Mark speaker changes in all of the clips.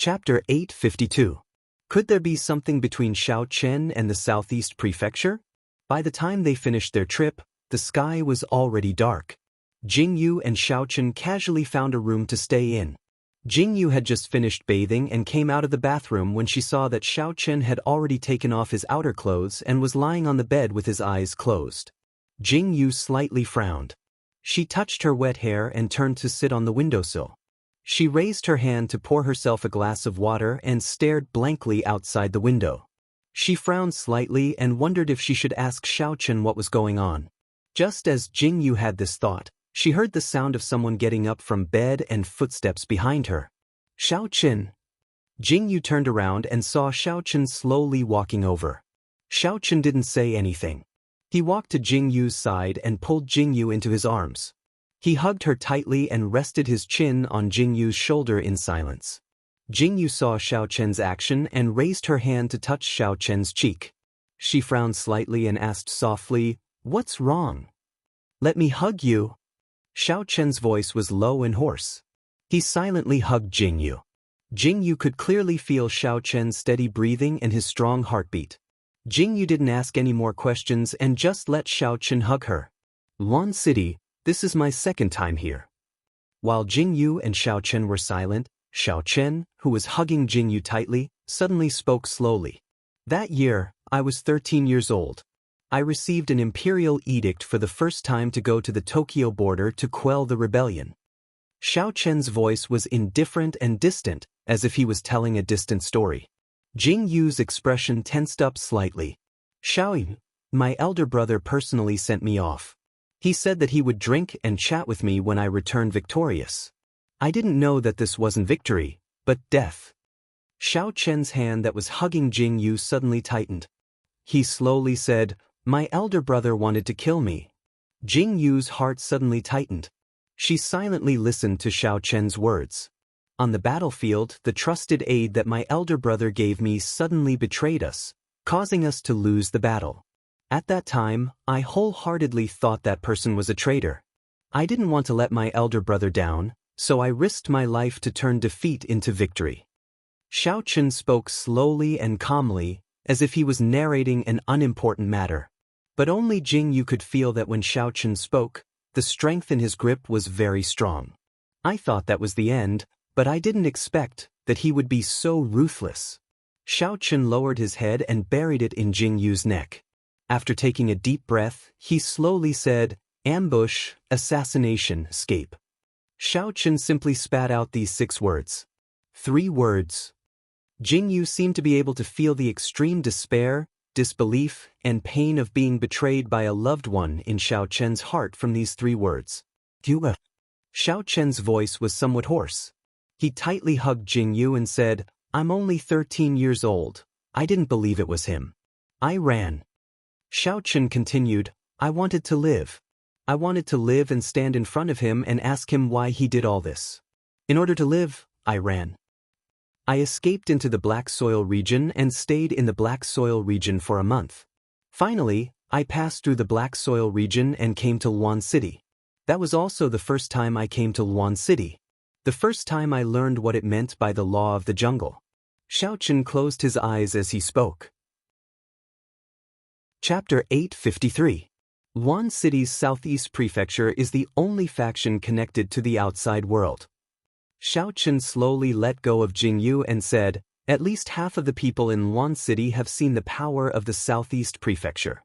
Speaker 1: Chapter 852. Could there be something between Xiao Chen and the Southeast Prefecture? By the time they finished their trip, the sky was already dark. Jingyu and Xiao Chen casually found a room to stay in. Jingyu had just finished bathing and came out of the bathroom when she saw that Xiao Chen had already taken off his outer clothes and was lying on the bed with his eyes closed. Jingyu slightly frowned. She touched her wet hair and turned to sit on the windowsill. She raised her hand to pour herself a glass of water and stared blankly outside the window. She frowned slightly and wondered if she should ask Xiao Chen what was going on. Just as Jingyu had this thought, she heard the sound of someone getting up from bed and footsteps behind her. Xiao Chen. Jingyu turned around and saw Xiao Chen slowly walking over. Xiao Chen didn't say anything. He walked to Jingyu's side and pulled Jingyu into his arms. He hugged her tightly and rested his chin on Jingyu's shoulder in silence. Jingyu saw Xiao Chen's action and raised her hand to touch Xiao Chen's cheek. She frowned slightly and asked softly, "What's wrong?" "Let me hug you." Xiao Chen's voice was low and hoarse. He silently hugged Jingyu. Jingyu could clearly feel Xiao Chen's steady breathing and his strong heartbeat. Jingyu didn't ask any more questions and just let Xiao Chen hug her. "Luan City, this is my second time here." While Jingyu and Xiao Chen were silent, Xiao Chen, who was hugging Jingyu tightly, suddenly spoke slowly. "That year, I was 13 years old. I received an imperial edict for the first time to go to the Tokyo border to quell the rebellion." Xiao Chen's voice was indifferent and distant, as if he was telling a distant story. Jingyu's expression tensed up slightly. "Xiaoyin, my elder brother personally sent me off. He said that he would drink and chat with me when I returned victorious. I didn't know that this wasn't victory, but death." Xiao Chen's hand that was hugging Jingyu suddenly tightened. He slowly said, "My elder brother wanted to kill me." Jingyu's heart suddenly tightened. She silently listened to Xiao Chen's words. "On the battlefield, the trusted aid that my elder brother gave me suddenly betrayed us, causing us to lose the battle. At that time, I wholeheartedly thought that person was a traitor. I didn't want to let my elder brother down, so I risked my life to turn defeat into victory." Xiao Chen spoke slowly and calmly, as if he was narrating an unimportant matter. But only Jingyu could feel that when Xiao Chen spoke, the strength in his grip was very strong. "I thought that was the end, but I didn't expect that he would be so ruthless." Xiao Chen lowered his head and buried it in Jingyu's neck. After taking a deep breath, he slowly said, "Ambush, assassination, escape." Xiao Chen simply spat out these 6 words. 3 words. Jingyu seemed to be able to feel the extreme despair, disbelief, and pain of being betrayed by a loved one in Xiao Chen's heart from these 3 words. "Tua." Xiao Chen's voice was somewhat hoarse. He tightly hugged Jingyu and said, "I'm only 13 years old. I didn't believe it was him. I ran." Xiao Chen continued, "I wanted to live. I wanted to live and stand in front of him and ask him why he did all this. In order to live, I ran. I escaped into the Black Soil region and stayed in the Black Soil region for a month. Finally, I passed through the Black Soil region and came to Luan City. That was also the first time I came to Luan City. The first time I learned what it meant by the law of the jungle." Xiao Chen closed his eyes as he spoke. Chapter 853. Luan City's Southeast Prefecture is the only faction connected to the outside world. Xiao Chen slowly let go of Jingyu and said, "At least half of the people in Luan City have seen the power of the Southeast Prefecture."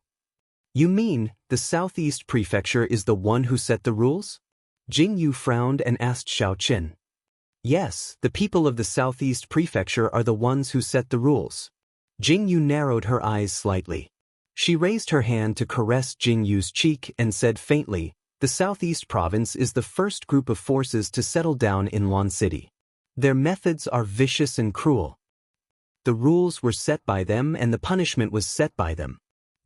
Speaker 1: "You mean, the Southeast Prefecture is the one who set the rules?" Jingyu frowned and asked Xiao Chen. "Yes, the people of the Southeast Prefecture are the ones who set the rules." Jingyu narrowed her eyes slightly. She raised her hand to caress Jingyu's cheek and said faintly, "The Southeast Province is the first group of forces to settle down in Luan City. Their methods are vicious and cruel. The rules were set by them and the punishment was set by them.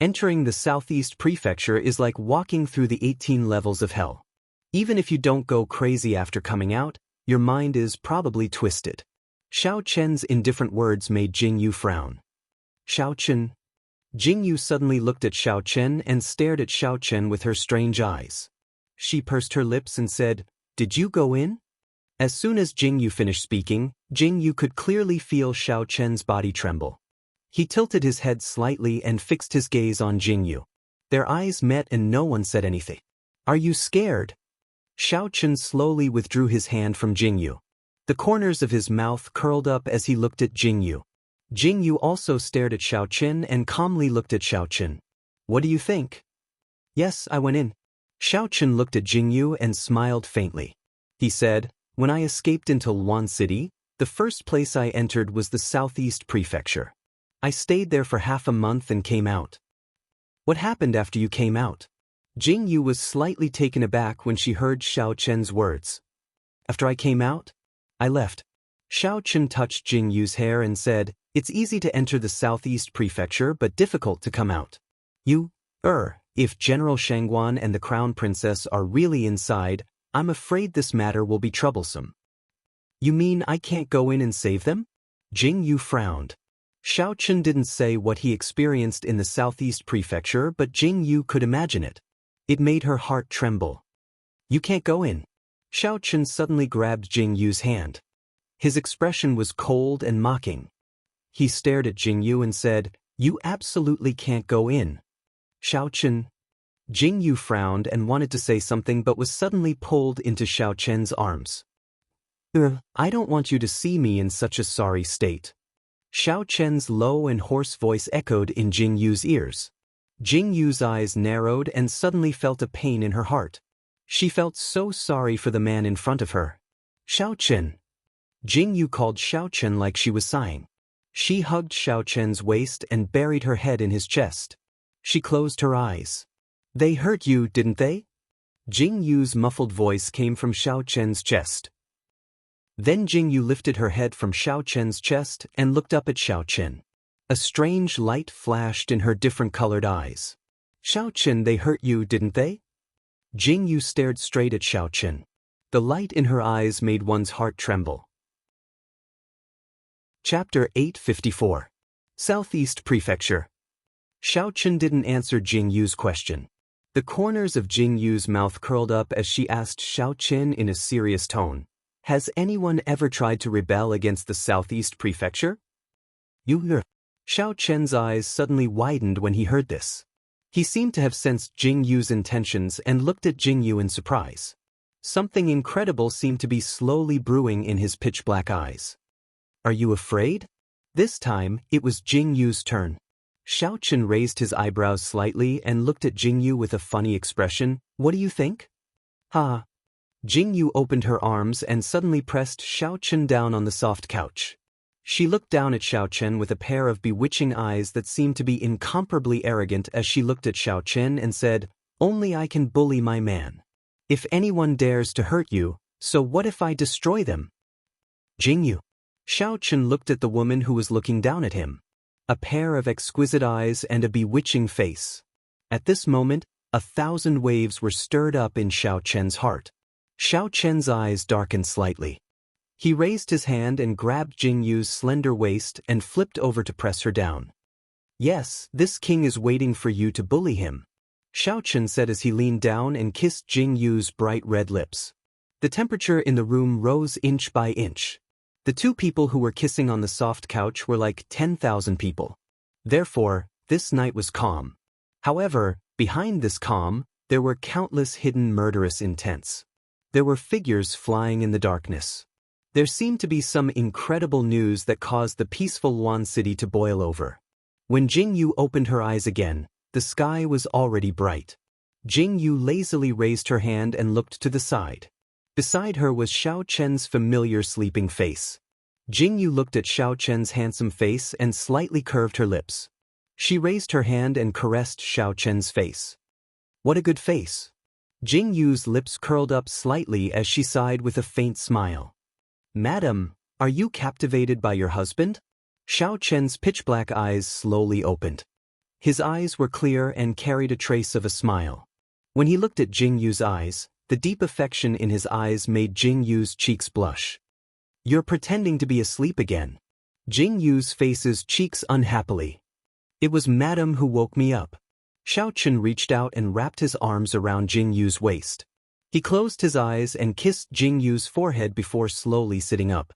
Speaker 1: Entering the Southeast Prefecture is like walking through the 18 levels of hell. Even if you don't go crazy after coming out, your mind is probably twisted." Xiao Chen's indifferent words made Jingyu frown. "Xiao Chen." Jingyu suddenly looked at Xiao Chen and stared at Xiao Chen with her strange eyes. She pursed her lips and said, "Did you go in?" As soon as Jing Yu finished speaking, Jing Yu could clearly feel Xiao Chen's body tremble. He tilted his head slightly and fixed his gaze on Jing Yu. Their eyes met and no one said anything. Are you scared? Xiao Chen slowly withdrew his hand from Jing Yu. The corners of his mouth curled up as he looked at Jing Yu. Jing Yu also stared at Xiao Chen and calmly looked at Xiao Chen. What do you think? Yes, I went in. Xiao Chen looked at Jing Yu and smiled faintly. He said, when I escaped into Luan City, the first place I entered was the Southeast Prefecture. I stayed there for half a month and came out. What happened after you came out? Jing Yu was slightly taken aback when she heard Xiao Chen's words. After I came out, I left. Xiao Chen touched Jing Yu's hair and said, it's easy to enter the Southeast Prefecture but difficult to come out. If General Shangguan and the Crown Princess are really inside, I'm afraid this matter will be troublesome. You mean I can't go in and save them? Jing Yu frowned. Xiao Chen didn't say what he experienced in the Southeast Prefecture, but Jing Yu could imagine it. It made her heart tremble. You can't go in. Xiao Chen suddenly grabbed Jing Yu's hand. His expression was cold and mocking. He stared at Jing Yu and said, you absolutely can't go in. Xiao Chen. Jing Yu frowned and wanted to say something but was suddenly pulled into Xiao Chen's arms. I don't want you to see me in such a sorry state. Xiao Chen's low and hoarse voice echoed in Jing Yu's ears. Jing Yu's eyes narrowed and suddenly felt a pain in her heart. She felt so sorry for the man in front of her. Xiao Chen. Jing Yu called Xiao Chen like she was sighing. She hugged Xiao Chen's waist and buried her head in his chest. She closed her eyes. They hurt you, didn't they? Jing Yu's muffled voice came from Xiao Chen's chest. Then Jing Yu lifted her head from Xiao Chen's chest and looked up at Xiao Chen. A strange light flashed in her different-colored eyes. Xiao Chen, they hurt you, didn't they? Jing Yu stared straight at Xiao Chen. The light in her eyes made one's heart tremble. Chapter 854. Southeast Prefecture. Xiao Chen didn't answer Jing Yu's question. The corners of Jing Yu's mouth curled up as she asked Xiao Chen in a serious tone. Has anyone ever tried to rebel against the Southeast Prefecture? Xiao Chen's eyes suddenly widened when he heard this. He seemed to have sensed Jing Yu's intentions and looked at Jing Yu in surprise. Something incredible seemed to be slowly brewing in his pitch-black eyes. Are you afraid? This time, it was Jing Yu's turn. Xiao Chen raised his eyebrows slightly and looked at Jing Yu with a funny expression. What do you think? Ha! Jing Yu opened her arms and suddenly pressed Xiao Chen down on the soft couch. She looked down at Xiao Chen with a pair of bewitching eyes that seemed to be incomparably arrogant as she looked at Xiao Chen and said, only I can bully my man. If anyone dares to hurt you, so what if I destroy them? Jing Yu. Xiao Chen looked at the woman who was looking down at him. A pair of exquisite eyes and a bewitching face. At this moment, 1,000 waves were stirred up in Xiao Chen's heart. Xiao Chen's eyes darkened slightly. He raised his hand and grabbed Jing Yu's slender waist and flipped over to press her down. Yes, this king is waiting for you to bully him. Xiao Chen said as he leaned down and kissed Jing Yu's bright red lips. The temperature in the room rose inch by inch. The two people who were kissing on the soft couch were like 10,000 people. Therefore, this night was calm. However, behind this calm, there were countless hidden murderous intents. There were figures flying in the darkness. There seemed to be some incredible news that caused the peaceful Luan City to boil over. When Jing Yu opened her eyes again, the sky was already bright. Jing Yu lazily raised her hand and looked to the side. Beside her was Xiao Chen's familiar sleeping face. Jing Yu looked at Xiao Chen's handsome face and slightly curved her lips. She raised her hand and caressed Xiao Chen's face. What a good face. Jing Yu's lips curled up slightly as she sighed with a faint smile. Madam, are you captivated by your husband? Xiao Chen's pitch-black eyes slowly opened. His eyes were clear and carried a trace of a smile. When he looked at Jing Yu's eyes, the deep affection in his eyes made Jing Yu's cheeks blush. You're pretending to be asleep again. Jing Yu's face's cheeks unhappily. It was Madam who woke me up. Xiao Chen reached out and wrapped his arms around Jing Yu's waist. He closed his eyes and kissed Jing Yu's forehead before slowly sitting up.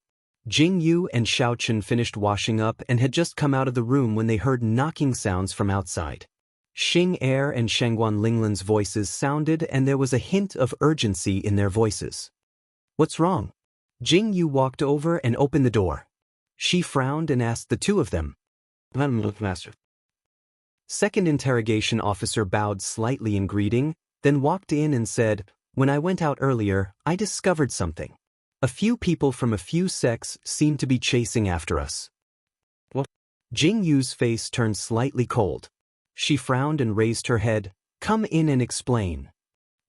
Speaker 1: Jing Yu and Xiaochen finished washing up and had just come out of the room when they heard knocking sounds from outside. Xing Er and Shangguan Linglan's voices sounded, and there was a hint of urgency in their voices. "What's wrong?" Jing Yu walked over and opened the door. She frowned and asked the two of them. "Master." Second interrogation officer bowed slightly in greeting, then walked in and said, "When I went out earlier, I discovered something. A few people from a few sects seem to be chasing after us." "What?" Jing Yu's face turned slightly cold. She frowned and raised her head. "Come in and explain."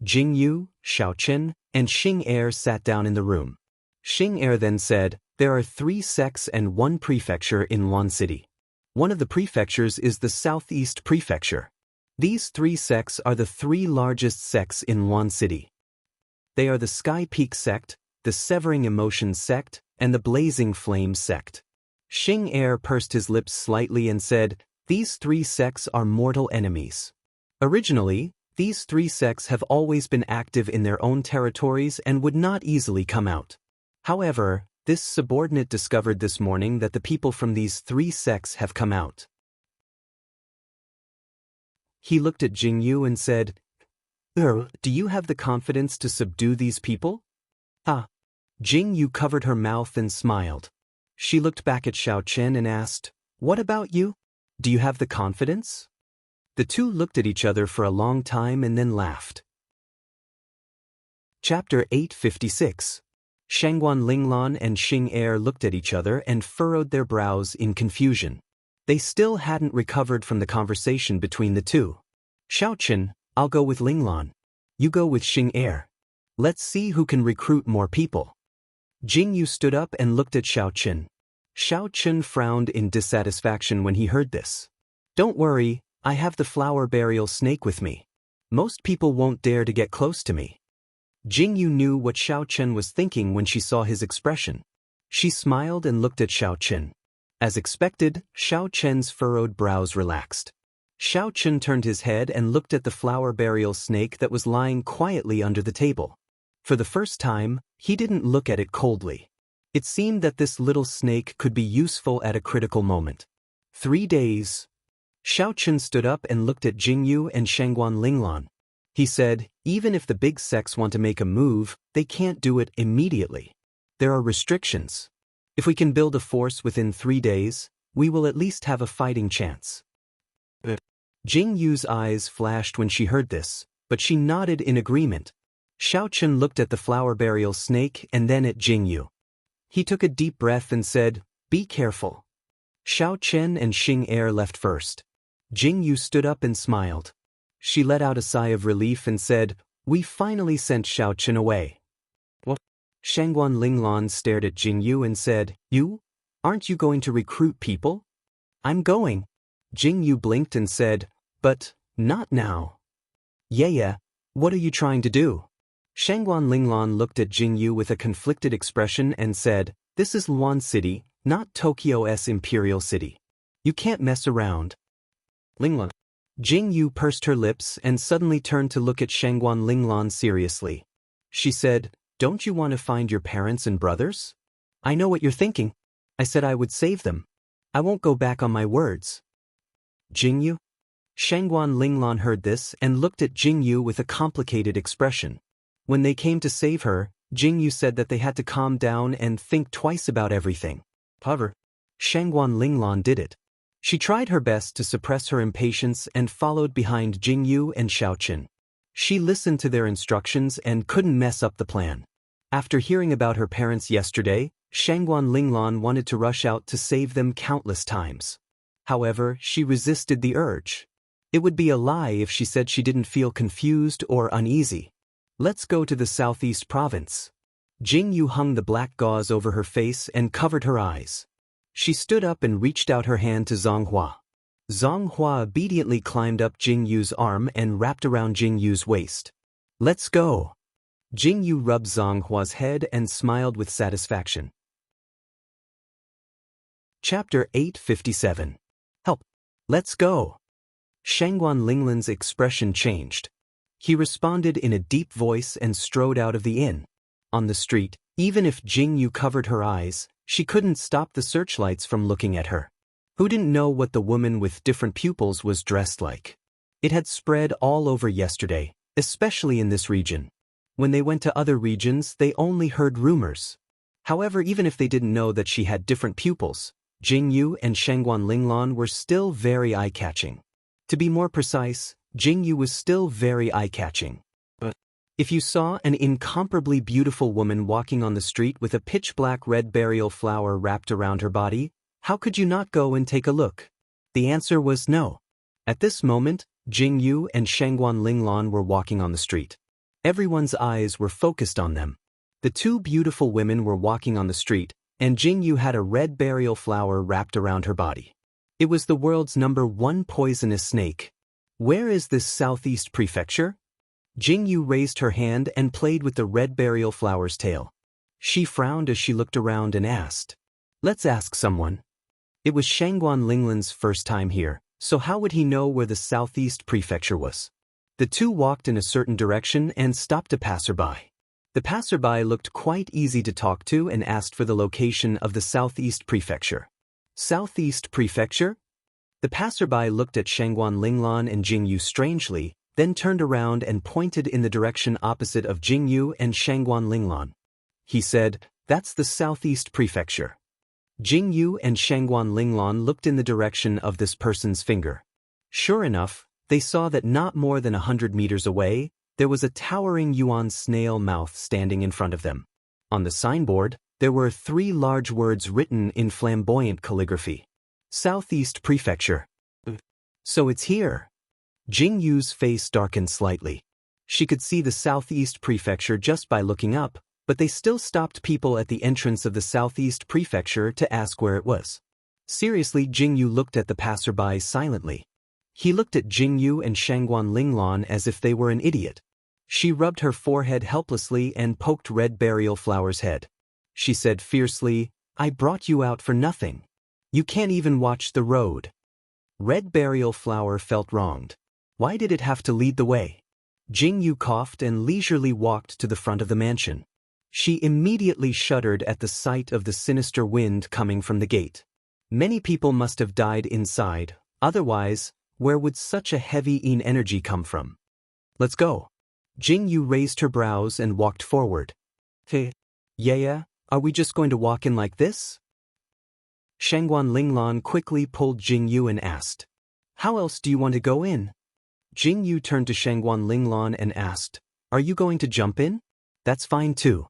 Speaker 1: Jing Yu, Xiaochen, and Xing Er sat down in the room. Xing Er then said, "There are 3 sects and 1 prefecture in Luan City. One of the prefectures is the Southeast Prefecture. These 3 sects are the 3 largest sects in Luan City. They are the Sky Peak sect, the Severing Emotions sect, and the Blazing Flames sect." Xing Er pursed his lips slightly and said, "These 3 sects are mortal enemies. Originally, these 3 sects have always been active in their own territories and would not easily come out. However, this subordinate discovered this morning that the people from these 3 sects have come out." He looked at Jing Yu and said, "Do you have the confidence to subdue these people?" "Ah." Jing Yu covered her mouth and smiled. She looked back at Xiaochen and asked, "What about you? Do you have the confidence?" The two looked at each other for a long time and then laughed. Chapter 856. Shangguan Linglan and Xing Er looked at each other and furrowed their brows in confusion. They still hadn't recovered from the conversation between the two. "Xiaochen, I'll go with Linglan. You go with Xing Er. Let's see who can recruit more people." Jing Yu stood up and looked at Xiaochen. Xiaochen frowned in dissatisfaction when he heard this. "Don't worry, I have the flower burial snake with me. Most people won't dare to get close to me." Jing Yu knew what Xiaochen was thinking when she saw his expression. She smiled and looked at Xiaochen. As expected, Xiaochen's furrowed brows relaxed. Xiaochen turned his head and looked at the flower burial snake that was lying quietly under the table. For the first time, he didn't look at it coldly. It seemed that this little snake could be useful at a critical moment. 3 days. Xiaochen stood up and looked at Jing Yu and Shangguan Linglan. He said, "Even if the big sects want to make a move, they can't do it immediately. There are restrictions. If we can build a force within 3 days, we will at least have a fighting chance." Jing Yu's eyes flashed when she heard this, but she nodded in agreement. Xiaochen looked at the flower burial snake and then at Jing Yu. He took a deep breath and said, "Be careful." Xiaochen and Xing Er left first. Jing Yu stood up and smiled. She let out a sigh of relief and said, "We finally sent Xiaochen away." "What?" Shangguan Linglan stared at Jing Yu and said, "You? Aren't you going to recruit people?" "I'm going." Jing Yu blinked and said, "But, not now." Yeah, what are you trying to do?" Shangguan Linglan looked at Jing Yu with a conflicted expression and said, "This is Luan City, not Tokyo's Imperial City. You can't mess around." "Linglan." Jing Yu pursed her lips and suddenly turned to look at Shangguan Linglan seriously. She said, "Don't you want to find your parents and brothers?" "I know what you're thinking. I said I would save them. I won't go back on my words." "Jing Yu?" Shangguan Linglan heard this and looked at Jing Yu with a complicated expression. When they came to save her, Jing Yu said that they had to calm down and think twice about everything. However, Shangguan Linglan did it. She tried her best to suppress her impatience and followed behind Jing Yu and Xiaochen. She listened to their instructions and couldn't mess up the plan. After hearing about her parents yesterday, Shangguan Linglan wanted to rush out to save them countless times. However, she resisted the urge. It would be a lie if she said she didn't feel confused or uneasy. "Let's go to the Southeast Province." Jing Yu hung the black gauze over her face and covered her eyes. She stood up and reached out her hand to Zonghua. Zonghua obediently climbed up Jing Yu's arm and wrapped around Jing Yu's waist. "Let's go." Jing Yu rubbed Zonghua's head and smiled with satisfaction. Chapter 857. Help. Let's go. Shangguan Linglan's expression changed. He responded in a deep voice and strode out of the inn. On the street, even if Jing Yu covered her eyes, she couldn't stop the searchlights from looking at her. Who didn't know what the woman with different pupils was dressed like? It had spread all over yesterday, especially in this region. When they went to other regions, they only heard rumors. However, even if they didn't know that she had different pupils, Jing Yu and Shangguan Linglan were still very eye-catching. To be more precise, Jing Yu was still very eye-catching. But if you saw an incomparably beautiful woman walking on the street with a pitch-black red burial flower wrapped around her body, how could you not go and take a look? The answer was no. At this moment, Jing Yu and Shangguan Linglan were walking on the street. Everyone's eyes were focused on them. The two beautiful women were walking on the street, and Jing Yu had a red burial flower wrapped around her body. It was the world's #1 poisonous snake. Where is this southeast prefecture? Jing Yu raised her hand and played with the red burial flower's tail. She frowned as she looked around and asked, "Let's ask someone." It was Shangguan Linglan's first time here, so how would he know where the southeast prefecture was? The two walked in a certain direction and stopped a passerby. The passerby looked quite easy to talk to and asked for the location of the southeast prefecture. Southeast prefecture? The passerby looked at Shangguan Linglan and Jing Yu strangely, then turned around and pointed in the direction opposite of Jing Yu and Shangguan Linglan. He said, "That's the southeast prefecture." Jing Yu and Shangguan Linglan looked in the direction of this person's finger. Sure enough, they saw that not more than 100 meters away, there was a towering yuan snail mouth standing in front of them. On the signboard, there were 3 large words written in flamboyant calligraphy. Southeast Prefecture. So it's here. Jing Yu's face darkened slightly. She could see the Southeast Prefecture just by looking up, but they still stopped people at the entrance of the Southeast Prefecture to ask where it was. Seriously, Jing Yu looked at the passerby silently. He looked at Jing Yu and Shangguan Linglan as if they were an idiot. She rubbed her forehead helplessly and poked Red Burial Flower's head. She said fiercely, "I brought you out for nothing. You can't even watch the road." Red Burial Flower felt wronged. Why did it have to lead the way? Jing Yu coughed and leisurely walked to the front of the mansion. She immediately shuddered at the sight of the sinister wind coming from the gate. Many people must have died inside, otherwise, where would such a heavy energy come from? "Let's go." Jing Yu raised her brows and walked forward. "Hey, yeah, are we just going to walk in like this?" Shangguan Linglan quickly pulled Jing Yu and asked, "How else do you want to go in?" Jing Yu turned to Shangguan Linglan and asked, "Are you going to jump in?" "That's fine too."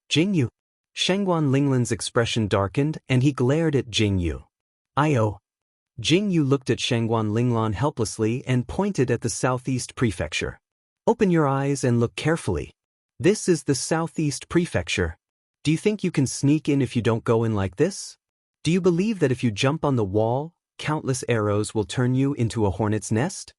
Speaker 1: Jing Yu. Shangguan Linglan's expression darkened and he glared at Jing Yu. "Io." Jing Yu looked at Shangguan Linglan helplessly and pointed at the Southeast Prefecture. "Open your eyes and look carefully. This is the Southeast Prefecture. Do you think you can sneak in if you don't go in like this? Do you believe that if you jump on the wall, countless arrows will turn you into a hornet's nest?"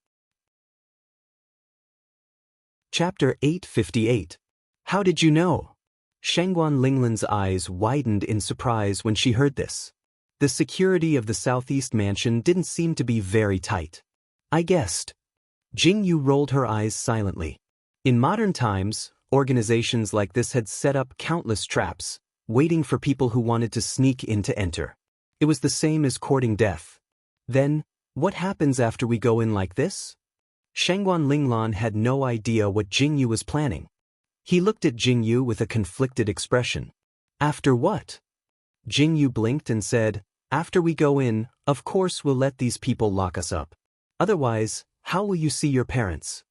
Speaker 1: Chapter 858. How did you know? Shangguan Linglan's eyes widened in surprise when she heard this. The security of the Southeast Mansion didn't seem to be very tight. "I guessed." Jing Yu rolled her eyes silently. In modern times, organizations like this had set up countless traps, waiting for people who wanted to sneak in to enter. It was the same as courting death. Then, what happens after we go in like this? Shangguan Linglan had no idea what Jing Yu was planning. He looked at Jing Yu with a conflicted expression. "After what?" Jing Yu blinked and said, "After we go in, of course we'll let these people lock us up. Otherwise, how will you see your parents?"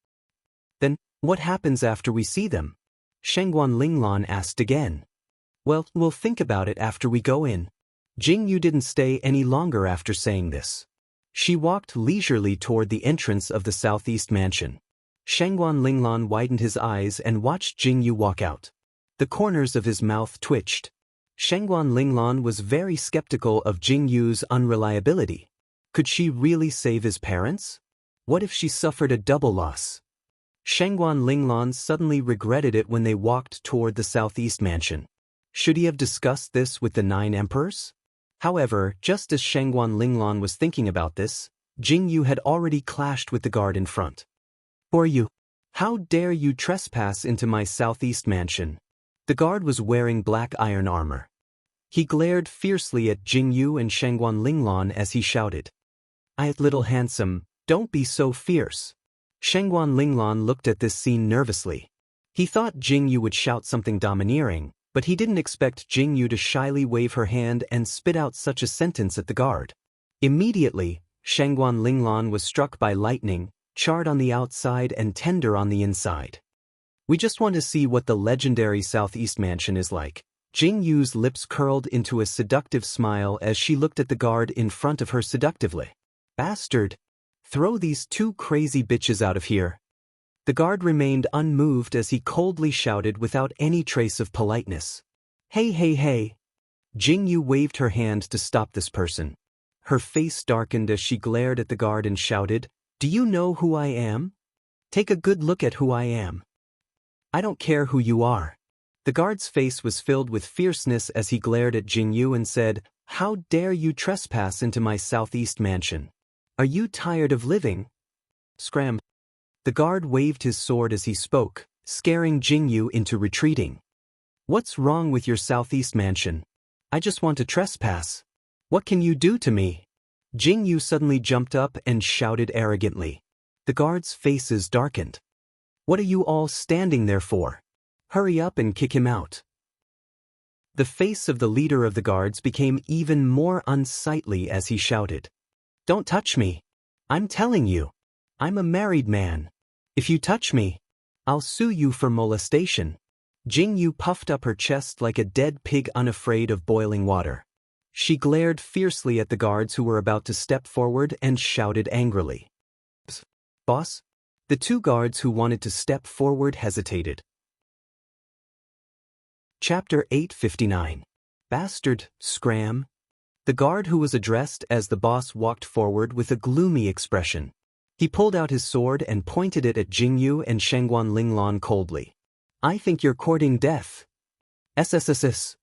Speaker 1: "Then, what happens after we see them?" Shangguan Linglan asked again. "Well, we'll think about it after we go in." Jing Yu didn't stay any longer after saying this. She walked leisurely toward the entrance of the Southeast Mansion. Shangguan Linglan widened his eyes and watched Jing Yu walk out. The corners of his mouth twitched. Shangguan Linglan was very skeptical of Jing Yu's unreliability. Could she really save his parents? What if she suffered a double loss? Shangguan Linglan suddenly regretted it when they walked toward the Southeast Mansion. Should he have discussed this with the 9 emperors? However, just as Shangguan Linglan was thinking about this, Jing Yu had already clashed with the guard in front. Who are you? How dare you trespass into my southeast mansion? The guard was wearing black iron armor. He glared fiercely at Jingyu and Shangguan Linglong as he shouted. Little handsome, don't be so fierce. Shangguan Linglong looked at this scene nervously. He thought Jingyu would shout something domineering, but he didn't expect Jingyu to shyly wave her hand and spit out such a sentence at the guard. Immediately, Shangguan Linglong was struck by lightning, charred on the outside and tender on the inside. We just want to see what the legendary Southeast Mansion is like. Jingyu's lips curled into a seductive smile as she looked at the guard in front of her seductively. Bastard! Throw these two crazy bitches out of here. The guard remained unmoved as he coldly shouted without any trace of politeness. Hey hey hey! Jingyu waved her hand to stop this person. Her face darkened as she glared at the guard and shouted, Do you know who I am? Take a good look at who I am. I don't care who you are. The guard's face was filled with fierceness as he glared at Jingyu and said, How dare you trespass into my southeast mansion? Are you tired of living? Scram. The guard waved his sword as he spoke, scaring Jingyu into retreating. What's wrong with your southeast mansion? I just want to trespass. What can you do to me? Jingyu suddenly jumped up and shouted arrogantly. The guards' faces darkened. What are you all standing there for? Hurry up and kick him out. The face of the leader of the guards became even more unsightly as he shouted. Don't touch me. I'm telling you. I'm a married man. If you touch me, I'll sue you for molestation. Jingyu puffed up her chest like a dead pig unafraid of boiling water. She glared fiercely at the guards who were about to step forward and shouted angrily. Psst, boss? The two guards who wanted to step forward hesitated. Chapter 859. Bastard, scram. The guard who was addressed as the boss walked forward with a gloomy expression. He pulled out his sword and pointed it at Jingyu and Shangguan Linglong coldly. I think you're courting death. SSSS.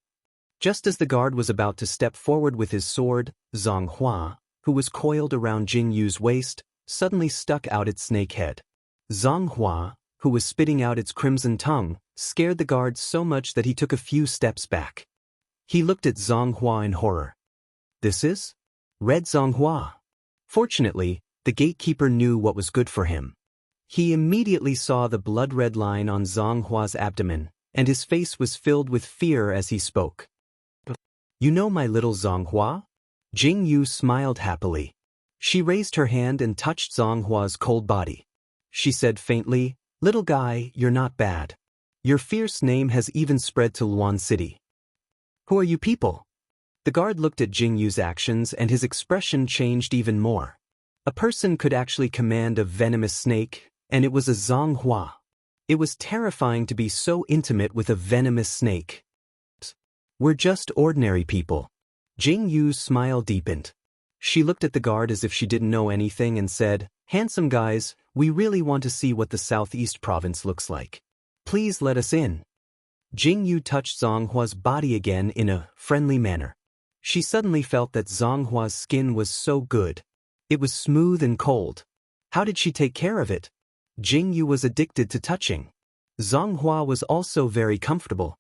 Speaker 1: Just as the guard was about to step forward with his sword, Zonghua, who was coiled around Jingyu's waist, suddenly stuck out its snake head. Zonghua, who was spitting out its crimson tongue, scared the guard so much that he took a few steps back. He looked at Zonghua in horror. This is? Red Zonghua. Fortunately, the gatekeeper knew what was good for him. He immediately saw the blood-red line on Zonghua's abdomen, and his face was filled with fear as he spoke. You know my little Zonghua? Jingyu smiled happily. She raised her hand and touched Zonghua's cold body. She said faintly, Little guy, you're not bad. Your fierce name has even spread to Luan City. Who are you people? The guard looked at Jingyu's actions and his expression changed even more. A person could actually command a venomous snake, and it was a Zonghua. It was terrifying to be so intimate with a venomous snake. We're just ordinary people. Jingyu's smile deepened. She looked at the guard as if she didn't know anything and said, Handsome guys, we really want to see what the Southeast province looks like. Please let us in. Jingyu touched Zonghua's body again in a friendly manner. She suddenly felt that Zonghua's skin was so good. It was smooth and cold. How did she take care of it? Jingyu was addicted to touching. Zonghua was also very comfortable.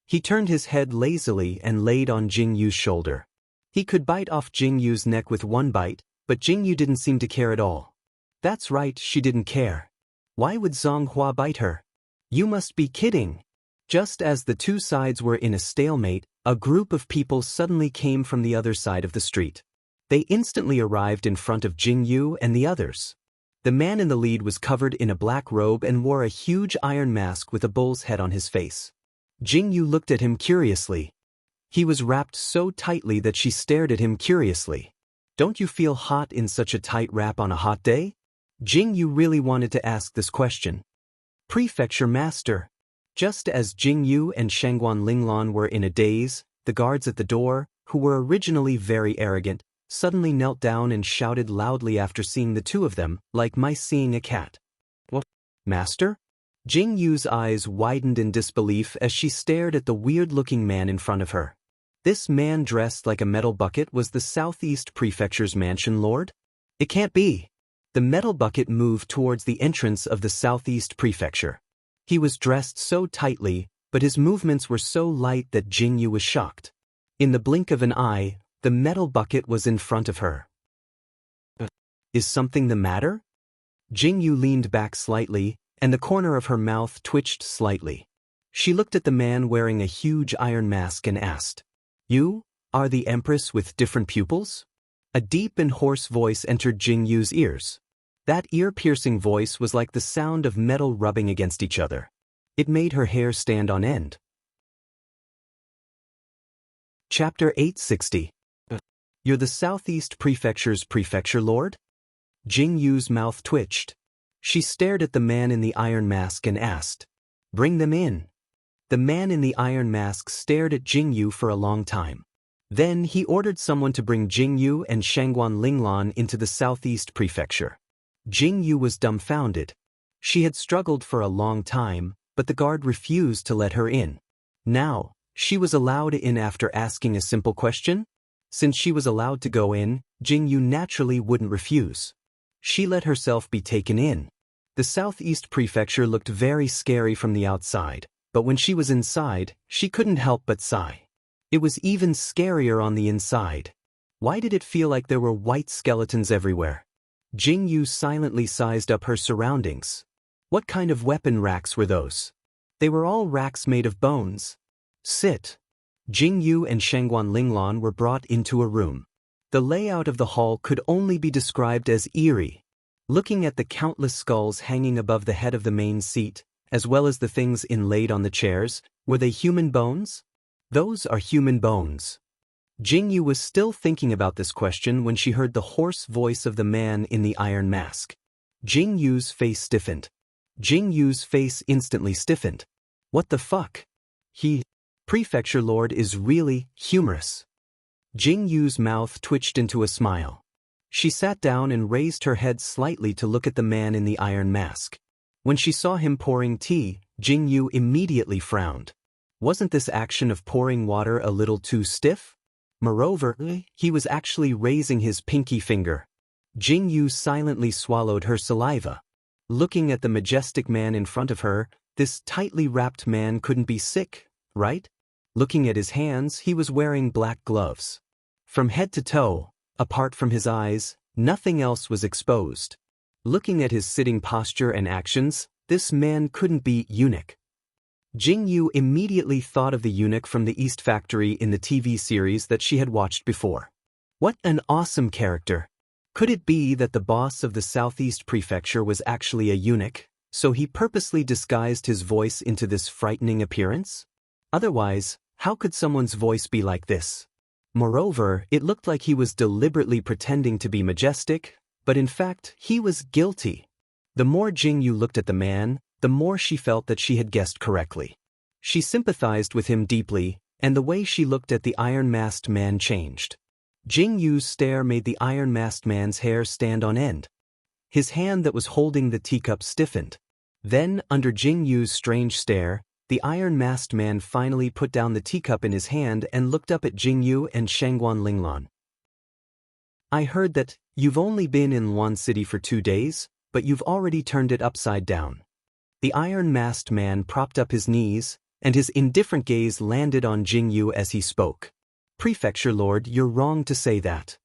Speaker 1: He turned his head lazily and laid on Jingyu's shoulder. He could bite off Jingyu's neck with one bite, but Jingyu didn't seem to care at all. That's right, she didn't care. Why would Zonghua bite her? You must be kidding. Just as the two sides were in a stalemate, a group of people suddenly came from the other side of the street. They instantly arrived in front of Jingyu and the others. The man in the lead was covered in a black robe and wore a huge iron mask with a bull's head on his face. Jingyu looked at him curiously. He was wrapped so tightly that she stared at him curiously. Don't you feel hot in such a tight wrap on a hot day? Jingyu really wanted to ask this question. Prefecture Master. Just as Jingyu and Shangguan Linglong were in a daze, the guards at the door, who were originally very arrogant, suddenly knelt down and shouted loudly after seeing the two of them, like mice seeing a cat. What? Master? Jingyu's eyes widened in disbelief as she stared at the weird-looking man in front of her. This man dressed like a metal bucket was the Southeast Prefecture's mansion lord? It can't be. The metal bucket moved towards the entrance of the southeast prefecture. He was dressed so tightly, but his movements were so light that Jingyu was shocked. In the blink of an eye, the metal bucket was in front of her. Is something the matter? Jingyu leaned back slightly, and the corner of her mouth twitched slightly. She looked at the man wearing a huge iron mask and asked, "You are the Empress with different pupils?" A deep and hoarse voice entered Jingyu's ears. That ear-piercing voice was like the sound of metal rubbing against each other. It made her hair stand on end. Chapter 860. You're the Southeast Prefecture's Prefecture Lord? Jingyu's mouth twitched. She stared at the man in the iron mask and asked, "Bring them in." The man in the iron mask stared at Jingyu for a long time. Then he ordered someone to bring Jingyu and Shangguan Linglan into the Southeast Prefecture. Jingyu was dumbfounded. She had struggled for a long time, but the guard refused to let her in. Now, she was allowed in after asking a simple question? Since she was allowed to go in, Jingyu naturally wouldn't refuse. She let herself be taken in. The Southeast Prefecture looked very scary from the outside, but when she was inside, she couldn't help but sigh. It was even scarier on the inside. Why did it feel like there were white skeletons everywhere? Jingyu silently sized up her surroundings. What kind of weapon racks were those? They were all racks made of bones. Sit. Jingyu and Shangguan Linglan were brought into a room. The layout of the hall could only be described as eerie. Looking at the countless skulls hanging above the head of the main seat, as well as the things inlaid on the chairs, were they human bones? Those are human bones. Jingyu was still thinking about this question when she heard the hoarse voice of the man in the iron mask. Jingyu's face stiffened. Jingyu's face instantly stiffened. What the fuck? Prefecture Lord is really humorous. Jingyu's mouth twitched into a smile. She sat down and raised her head slightly to look at the man in the iron mask. When she saw him pouring tea, Jingyu immediately frowned. Wasn't this action of pouring water a little too stiff? Moreover, he was actually raising his pinky finger. Jingyu silently swallowed her saliva. Looking at the majestic man in front of her, this tightly wrapped man couldn't be sick, right? Looking at his hands, he was wearing black gloves. From head to toe, apart from his eyes, nothing else was exposed. Looking at his sitting posture and actions, this man couldn't be eunuch. Jingyu immediately thought of the eunuch from the East Factory in the TV series that she had watched before. What an awesome character! Could it be that the boss of the Southeast Prefecture was actually a eunuch, so he purposely disguised his voice into this frightening appearance? Otherwise, how could someone's voice be like this? Moreover, it looked like he was deliberately pretending to be majestic, but in fact, he was guilty. The more Jingyu looked at the man, the more she felt that she had guessed correctly. She sympathized with him deeply, and the way she looked at the iron-masked man changed. Jingyu's stare made the iron-masked man's hair stand on end. His hand that was holding the teacup stiffened. Then, under Jingyu's strange stare, the iron-masked man finally put down the teacup in his hand and looked up at Jingyu and Shangguan Linglan. I heard that you've only been in Luan City for 2 days, but you've already turned it upside down. The iron-masked man propped up his knees, and his indifferent gaze landed on Jingyu as he spoke. Prefecture Lord, you're wrong to say that.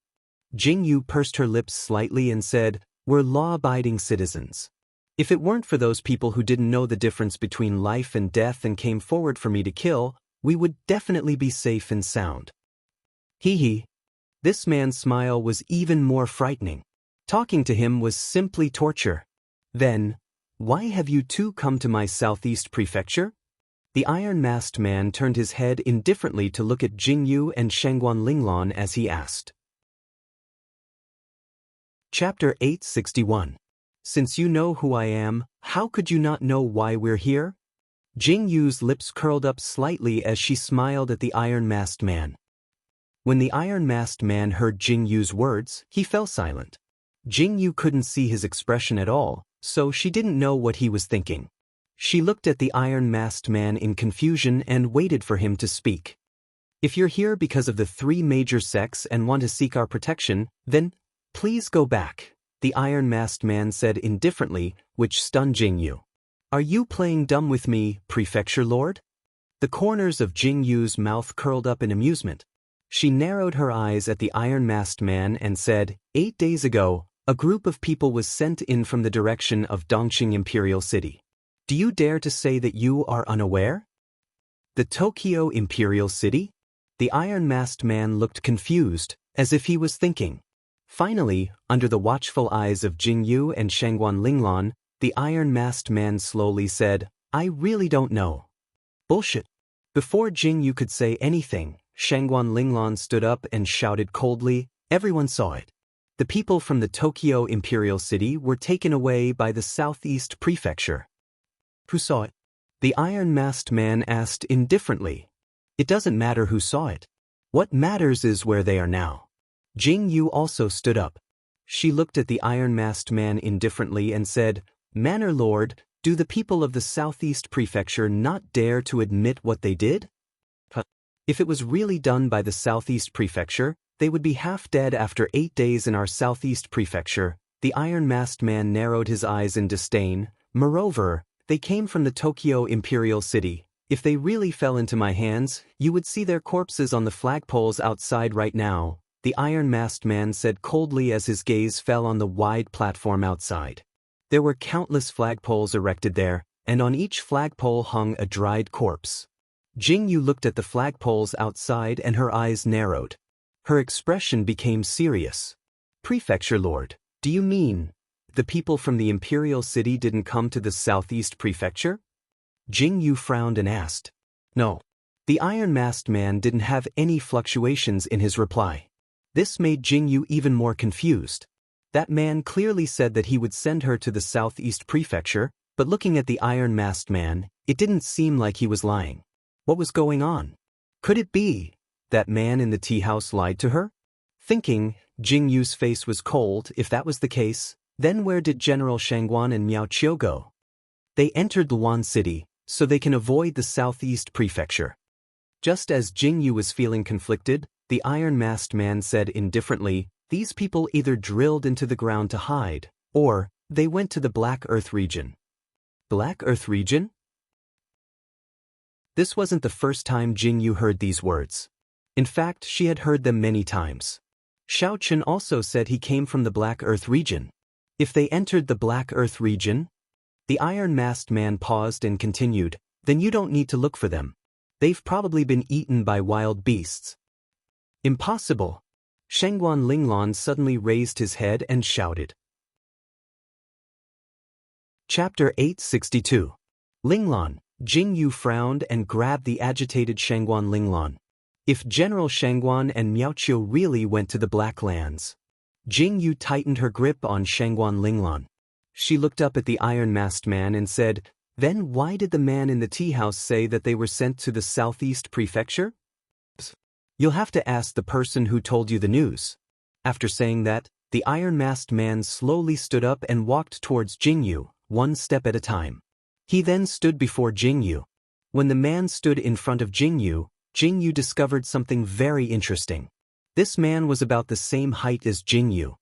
Speaker 1: Jingyu pursed her lips slightly and said, "We're law-abiding citizens. If it weren't for those people who didn't know the difference between life and death and came forward for me to kill, we would definitely be safe and sound." Hee. This man's smile was even more frightening. Talking to him was simply torture. Then, why have you two come to my Southeast Prefecture? The iron-masked man turned his head indifferently to look at Jingyu and Shangguan Linglan as he asked. Chapter 861. Since you know who I am, how could you not know why we're here? Jingyu's lips curled up slightly as she smiled at the iron-masked man. When the iron-masked man heard Jingyu's words, he fell silent. Jingyu couldn't see his expression at all, so she didn't know what he was thinking. She looked at the iron-masked man in confusion and waited for him to speak. If you're here because of the 3 major sects and want to seek our protection, then please go back. the iron-masked man said indifferently, which stunned Jingyu. Are you playing dumb with me, Prefecture Lord? The corners of Jingyu's mouth curled up in amusement. She narrowed her eyes at the iron-masked man and said, 8 days ago, a group of people was sent in from the direction of Dongqing Imperial City. Do you dare to say that you are unaware? The Tokyo Imperial City? The iron-masked man looked confused, as if he was thinking. Finally, under the watchful eyes of Jingyu and Shangguan Linglong, the iron-masked man slowly said, I really don't know. Bullshit. Before Jingyu could say anything, Shangguan Linglong stood up and shouted coldly, everyone saw it. The people from the Tokyo Imperial City were taken away by the Southeast Prefecture. Who saw it? The iron-masked man asked indifferently. It doesn't matter who saw it. What matters is where they are now. Jingyu also stood up. She looked at the iron-masked man indifferently and said, Manor Lord, do the people of the Southeast Prefecture not dare to admit what they did? If it was really done by the Southeast Prefecture, they would be half dead after 8 days in our Southeast Prefecture. The iron-masked man narrowed his eyes in disdain. Moreover, they came from the Tokyo Imperial City. If they really fell into my hands, you would see their corpses on the flagpoles outside right now, the iron-masked man said coldly as his gaze fell on the wide platform outside. There were countless flagpoles erected there, and on each flagpole hung a dried corpse. Jingyu looked at the flagpoles outside and her eyes narrowed. Her expression became serious. Prefecture Lord, do you mean the people from the Imperial City didn't come to the Southeast Prefecture? Jingyu frowned and asked. No. The iron-masked man didn't have any fluctuations in his reply. This made Jingyu even more confused. That man clearly said that he would send her to the Southeast Prefecture, but looking at the iron-masked man, it didn't seem like he was lying. What was going on? Could it be that man in the tea house lied to her? Thinking, Jingyu's face was cold. If that was the case, then where did General Shangguan and Miao Qiu go? They entered Luan City, so they can avoid the Southeast Prefecture. Just as Jingyu was feeling conflicted, the iron-masked man said indifferently, these people either drilled into the ground to hide, or they went to the Black Earth region. Black Earth region? This wasn't the first time Jingyu heard these words. In fact, she had heard them many times. Xiao Chen also said he came from the Black Earth region. If they entered the Black Earth region? The iron-masked man paused and continued, then you don't need to look for them. They've probably been eaten by wild beasts. Impossible. Shangguan Linglong suddenly raised his head and shouted. Chapter 862. Linglong. Jingyu frowned and grabbed the agitated Shangguan Linglong. If General Shangguan and Miao Qiu really went to the Black Lands. Jingyu tightened her grip on Shangguan Linglong. She looked up at the iron-masked man and said, then why did the man in the tea house say that they were sent to the Southeast Prefecture? You'll have to ask the person who told you the news. After saying that, the iron-masked man slowly stood up and walked towards Jingyu, one step at a time. He then stood before Jingyu. When the man stood in front of Jingyu, Jingyu discovered something very interesting. This man was about the same height as Jingyu.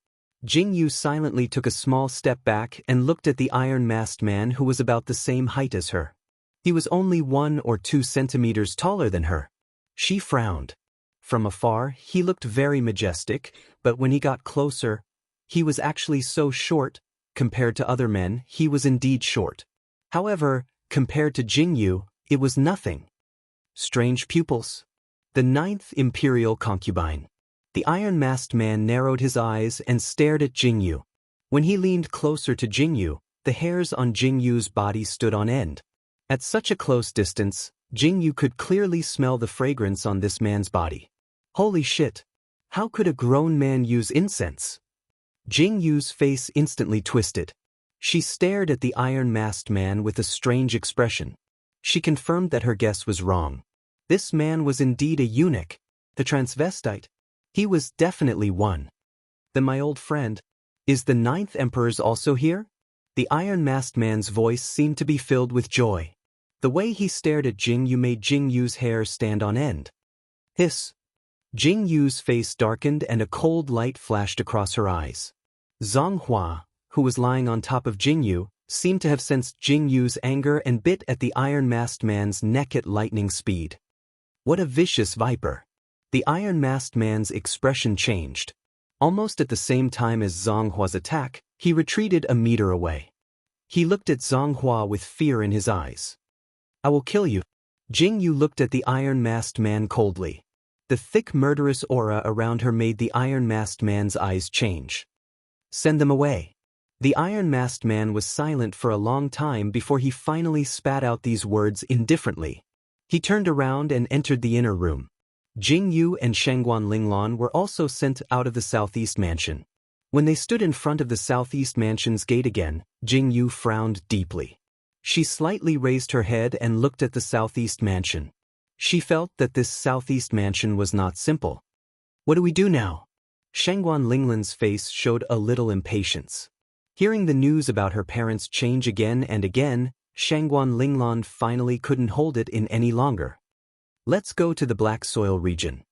Speaker 1: Jingyu silently took a small step back and looked at the iron-masked man who was about the same height as her. He was only 1 or 2 centimeters taller than her. She frowned. From afar, he looked very majestic, but when he got closer, he was actually so short. Compared to other men, he was indeed short. However, compared to Jingyu, it was nothing. Strange pupils. The 9th Imperial Concubine. The iron-masked man narrowed his eyes and stared at Jingyu. When he leaned closer to Jingyu, the hairs on Jingyu's body stood on end. At such a close distance, Jingyu could clearly smell the fragrance on this man's body. Holy shit! How could a grown man use incense? Jingyu's face instantly twisted. She stared at the iron-masked man with a strange expression. She confirmed that her guess was wrong. This man was indeed a eunuch, the transvestite. He was definitely one. Then my old friend, is the 9th Emperor's also here? The iron-masked man's voice seemed to be filled with joy. The way he stared at Jingyu made Jingyu's hair stand on end. Hiss. Jingyu's face darkened and a cold light flashed across her eyes. Zhang Hua, who was lying on top of Jingyu, seemed to have sensed Jingyu's anger and bit at the iron-masked man's neck at lightning speed. What a vicious viper! The iron-masked man's expression changed. Almost at the same time as Zhang Hua's attack, he retreated a meter away. He looked at Zhang Hua with fear in his eyes. "I will kill you." Jingyu looked at the iron-masked man coldly. The thick murderous aura around her made the iron-masked man's eyes change. "Send them away." The iron-masked man was silent for a long time before he finally spat out these words indifferently. He turned around and entered the inner room. Jingyu and Shangguan Linglong were also sent out of the southeast mansion. When they stood in front of the southeast mansion's gate again, Jingyu frowned deeply. She slightly raised her head and looked at the southeast mansion. She felt that this southeast mansion was not simple. "What do we do now?" Shangguan Linglong's face showed a little impatience. Hearing the news about her parents change again and again, Shangguan Linglong finally couldn't hold it in any longer. "Let's go to the black soil region."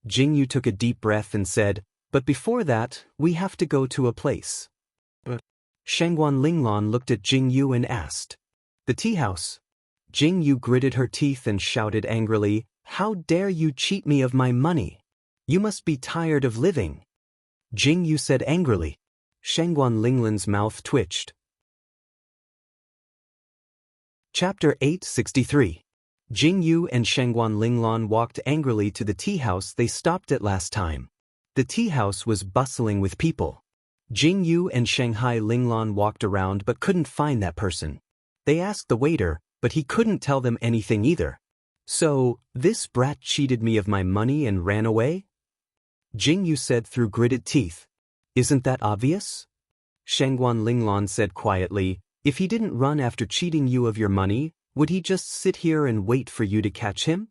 Speaker 1: Jingyu took a deep breath and said, "But before that, we have to go to a place." Shangguan Linglong looked at Jingyu and asked, "The tea house?" Jingyu gritted her teeth and shouted angrily, "How dare you cheat me of my money? You must be tired of living." Jingyu said angrily. Shangguan Linglong's mouth twitched. Chapter 863. Jingyu and Shangguan Linglong walked angrily to the tea house they stopped at last time. The tea house was bustling with people. Jingyu and Shanghai Linglong walked around but couldn't find that person. They asked the waiter, but he couldn't tell them anything either. "So, this brat cheated me of my money and ran away?" Jingyu said through gritted teeth. "Isn't that obvious?" Shangguan Linglong said quietly, "If he didn't run after cheating you of your money, would he just sit here and wait for you to catch him?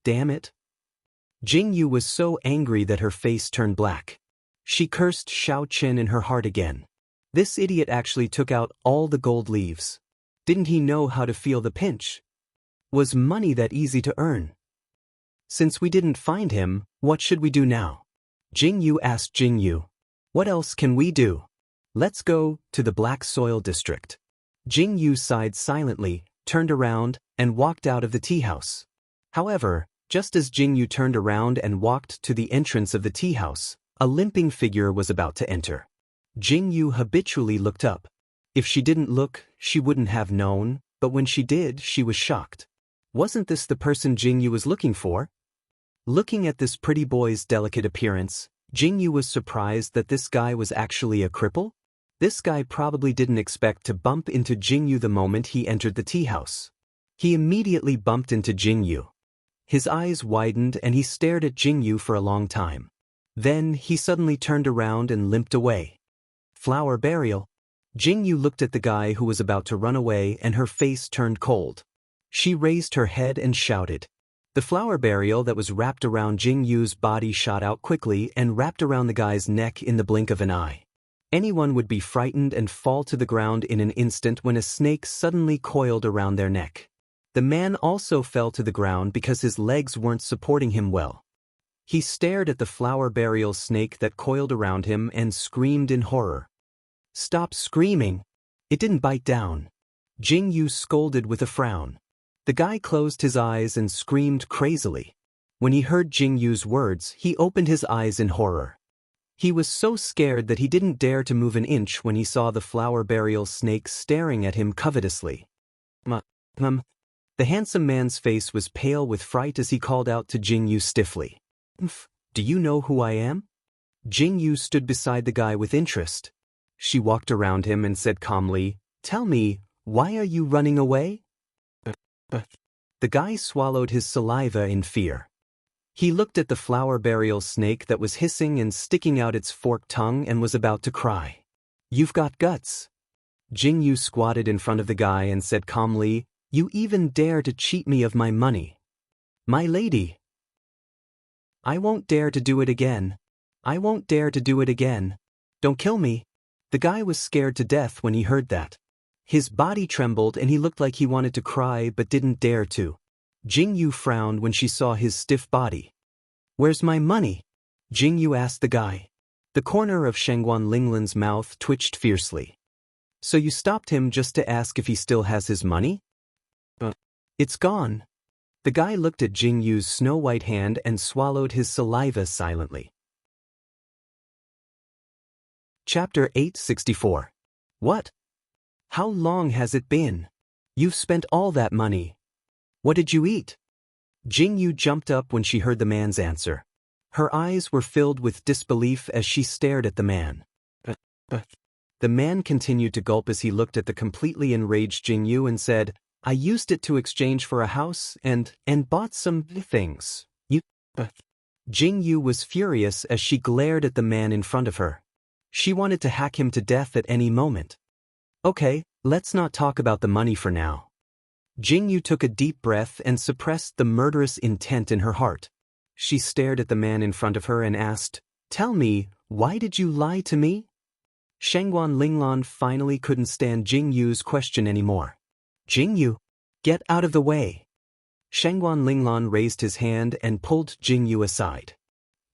Speaker 1: Damn it." Jingyu was so angry that her face turned black. She cursed Xiao Chen in her heart again. This idiot actually took out all the gold leaves. Didn't he know how to feel the pinch? Was money that easy to earn? "Since we didn't find him, what should we do now?" Jingyu asked Jingyu. "What else can we do?" "Let's go to the black soil district." Jingyu sighed silently, turned around, and walked out of the tea house. However, just as Jingyu turned around and walked to the entrance of the tea house, a limping figure was about to enter. Jingyu habitually looked up. If she didn't look, she wouldn't have known, but when she did, she was shocked. Wasn't this the person Jingyu was looking for? Looking at this pretty boy's delicate appearance, Jingyu was surprised that this guy was actually a cripple. This guy probably didn't expect to bump into Jingyu the moment he entered the tea house. He immediately bumped into Jingyu. His eyes widened and he stared at Jingyu for a long time. Then he suddenly turned around and limped away. "Flower burial." Jingyu looked at the guy who was about to run away and her face turned cold. She raised her head and shouted. The flower burial that was wrapped around Jingyu's body shot out quickly and wrapped around the guy's neck in the blink of an eye. Anyone would be frightened and fall to the ground in an instant when a snake suddenly coiled around their neck. The man also fell to the ground because his legs weren't supporting him well. He stared at the flower burial snake that coiled around him and screamed in horror. "Stop screaming! It didn't bite down." Jingyu scolded with a frown. The guy closed his eyes and screamed crazily. When he heard Jingyu's words, he opened his eyes in horror. He was so scared that he didn't dare to move an inch when he saw the flower burial snake staring at him covetously. The handsome man's face was pale with fright as he called out to Jingyu stiffly. "Do you know who I am?" Jingyu stood beside the guy with interest. She walked around him and said calmly, "Tell me, why are you running away?" The guy swallowed his saliva in fear. He looked at the flower burial snake that was hissing and sticking out its forked tongue and was about to cry. "You've got guts." Jingyu squatted in front of the guy and said calmly, "You even dare to cheat me of my money." "My lady." "I won't dare to do it again. I won't dare to do it again. Don't kill me." The guy was scared to death when he heard that. His body trembled and he looked like he wanted to cry but didn't dare to. Jingyu frowned when she saw his stiff body. "Where's my money?" Jingyu asked the guy. The corner of Shangguan Linglan's mouth twitched fiercely. So you stopped him just to ask if he still has his money? It's gone. The guy looked at Jing Yu's snow-white hand and swallowed his saliva silently. Chapter 864. What? How long has it been? You've spent all that money. What did you eat? Jing Yu jumped up when she heard the man's answer. Her eyes were filled with disbelief as she stared at the man. The man continued to gulp as he looked at the completely enraged Jing Yu and said, I used it to exchange for a house and bought some things. Jing Yu was furious as she glared at the man in front of her. She wanted to hack him to death at any moment. Okay, let's not talk about the money for now. Jing Yu took a deep breath and suppressed the murderous intent in her heart. She stared at the man in front of her and asked, Tell me, why did you lie to me? Shangguan Linglan finally couldn't stand Jing Yu's question anymore. Jing Yu, get out of the way. Shangguan Linglan raised his hand and pulled Jing Yu aside.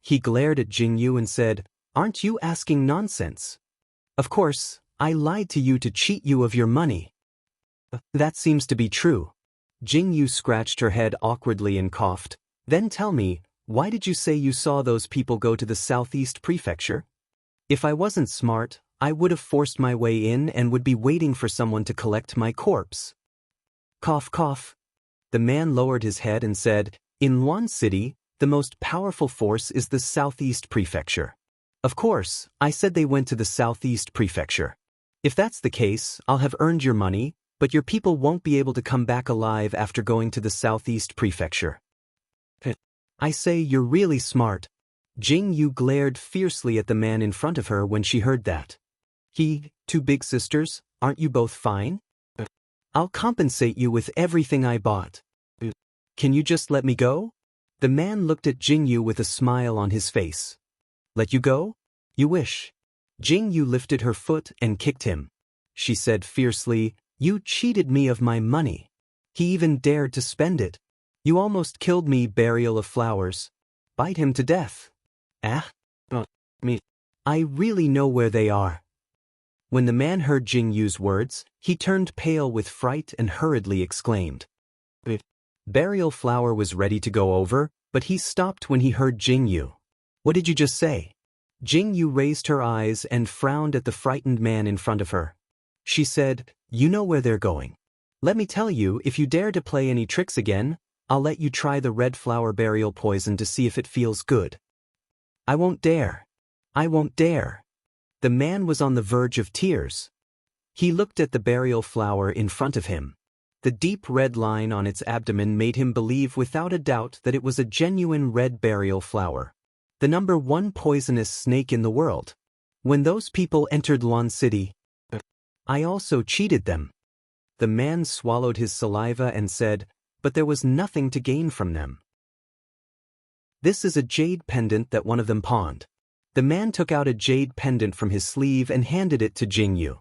Speaker 1: He glared at Jing Yu and said, Aren't you asking nonsense? Of course, I lied to you to cheat you of your money. That seems to be true. Jing Yu scratched her head awkwardly and coughed. Then tell me, why did you say you saw those people go to the Southeast Prefecture? If I wasn't smart, I would have forced my way in and would be waiting for someone to collect my corpse. Cough, cough. The man lowered his head and said, In Luan City, the most powerful force is the Southeast Prefecture. Of course, I said they went to the Southeast Prefecture. If that's the case, I'll have earned your money, but your people won't be able to come back alive after going to the Southeast Prefecture. I say you're really smart. Jing Yu glared fiercely at the man in front of her when she heard that. Two big sisters, aren't you both fine? I'll compensate you with everything I bought. Can you just let me go? The man looked at Jing Yu with a smile on his face. Let you go? You wish. Jing Yu lifted her foot and kicked him. She said fiercely, You cheated me of my money. He even dared to spend it. You almost killed me, Burial of Flowers. Bite him to death. Me. I really know where they are. When the man heard Jing Yu's words, he turned pale with fright and hurriedly exclaimed. Burial Flower was ready to go over, but he stopped when he heard Jing Yu. What did you just say? Jing Yu raised her eyes and frowned at the frightened man in front of her. She said, You know where they're going. Let me tell you, if you dare to play any tricks again, I'll let you try the red flower burial poison to see if it feels good. I won't dare. I won't dare. The man was on the verge of tears. He looked at the burial flower in front of him. The deep red line on its abdomen made him believe without a doubt that it was a genuine red burial flower. The number one poisonous snake in the world. When those people entered Luan City, I also cheated them. The man swallowed his saliva and said, But there was nothing to gain from them. This is a jade pendant that one of them pawned. The man took out a jade pendant from his sleeve and handed it to Jing Yu.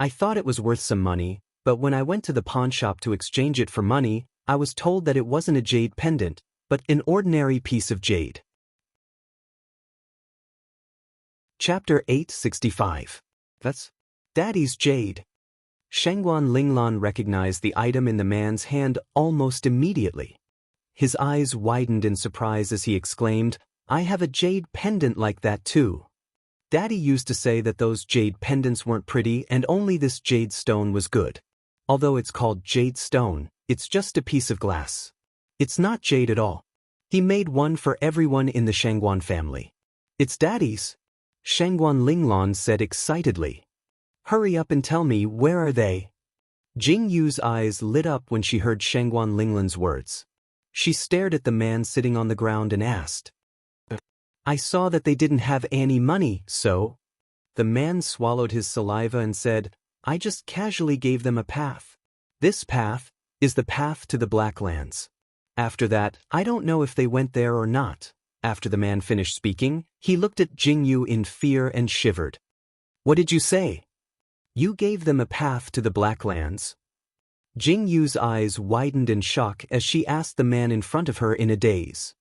Speaker 1: I thought it was worth some money, but when I went to the pawn shop to exchange it for money, I was told that it wasn't a jade pendant, but an ordinary piece of jade. Chapter 865. That's Daddy's jade. Shangguan Linglan recognized the item in the man's hand almost immediately. His eyes widened in surprise as he exclaimed, I have a jade pendant like that too. Daddy used to say that those jade pendants weren't pretty and only this jade stone was good. Although it's called jade stone, it's just a piece of glass. It's not jade at all. He made one for everyone in the Shangguan family. It's Daddy's. Shangguan Linglan said excitedly. Hurry up and tell me, where are they? Jing Yu's eyes lit up when she heard Shangguan Linglan's words. She stared at the man sitting on the ground and asked, I saw that they didn't have any money, so? The man swallowed his saliva and said, I just casually gave them a path. This path is the path to the Black Lands. After that, I don't know if they went there or not. After the man finished speaking, he looked at Jing Yu in fear and shivered. What did you say? You gave them a path to the Black Lands. Jing Yu's eyes widened in shock as she asked the man in front of her in a daze.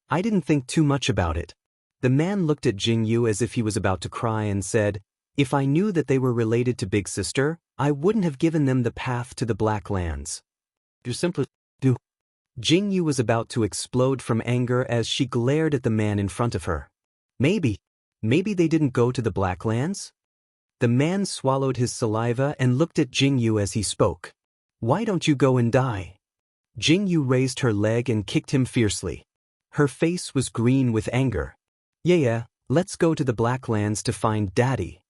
Speaker 1: I didn't think too much about it. The man looked at Jingyu as if he was about to cry and said, "If I knew that they were related to Big Sister, I wouldn't have given them the path to the Black Lands." You simply do. Jingyu was about to explode from anger as she glared at the man in front of her. Maybe they didn't go to the Black Lands? The man swallowed his saliva and looked at Jingyu as he spoke. "Why don't you go and die?" Jingyu raised her leg and kicked him fiercely. Her face was green with anger. Yeah, let's go to the Black Lands to find Daddy."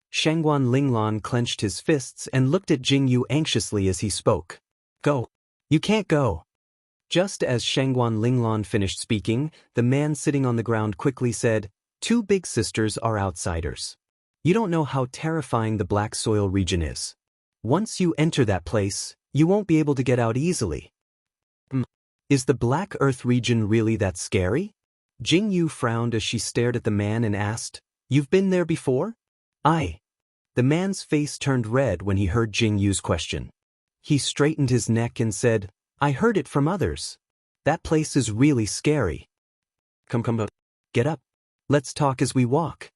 Speaker 1: Shangguan Linglan clenched his fists and looked at Jingyu anxiously as he spoke. "Go. You can't go." Just as Shangguan Linglan finished speaking, the man sitting on the ground quickly said, "Two Big Sisters are outsiders. You don't know how terrifying the Black Soil region is. Once you enter that place, you won't be able to get out easily." Is the Black Earth region really that scary? Jingyu frowned as she stared at the man and asked, "You've been there before?" "Aye." The man's face turned red when he heard Jingyu's question. He straightened his neck and said, "I heard it from others. That place is really scary." Come, get up. Let's talk as we walk."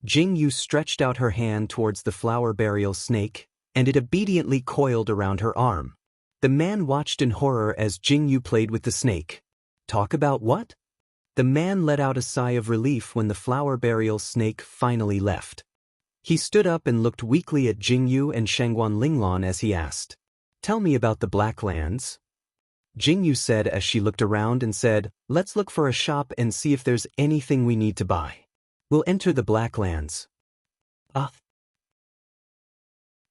Speaker 1: Jingyu stretched out her hand towards the flower burial snake, and it obediently coiled around her arm. The man watched in horror as Jingyu played with the snake. Talk about what? The man let out a sigh of relief when the flower burial snake finally left. He stood up and looked weakly at Jingyu and Shangguan Linglan as he asked, "Tell me about the Black Lands." Jingyu said as she looked around and said, "Let's look for a shop and see if there's anything we need to buy. We'll enter the Black Lands."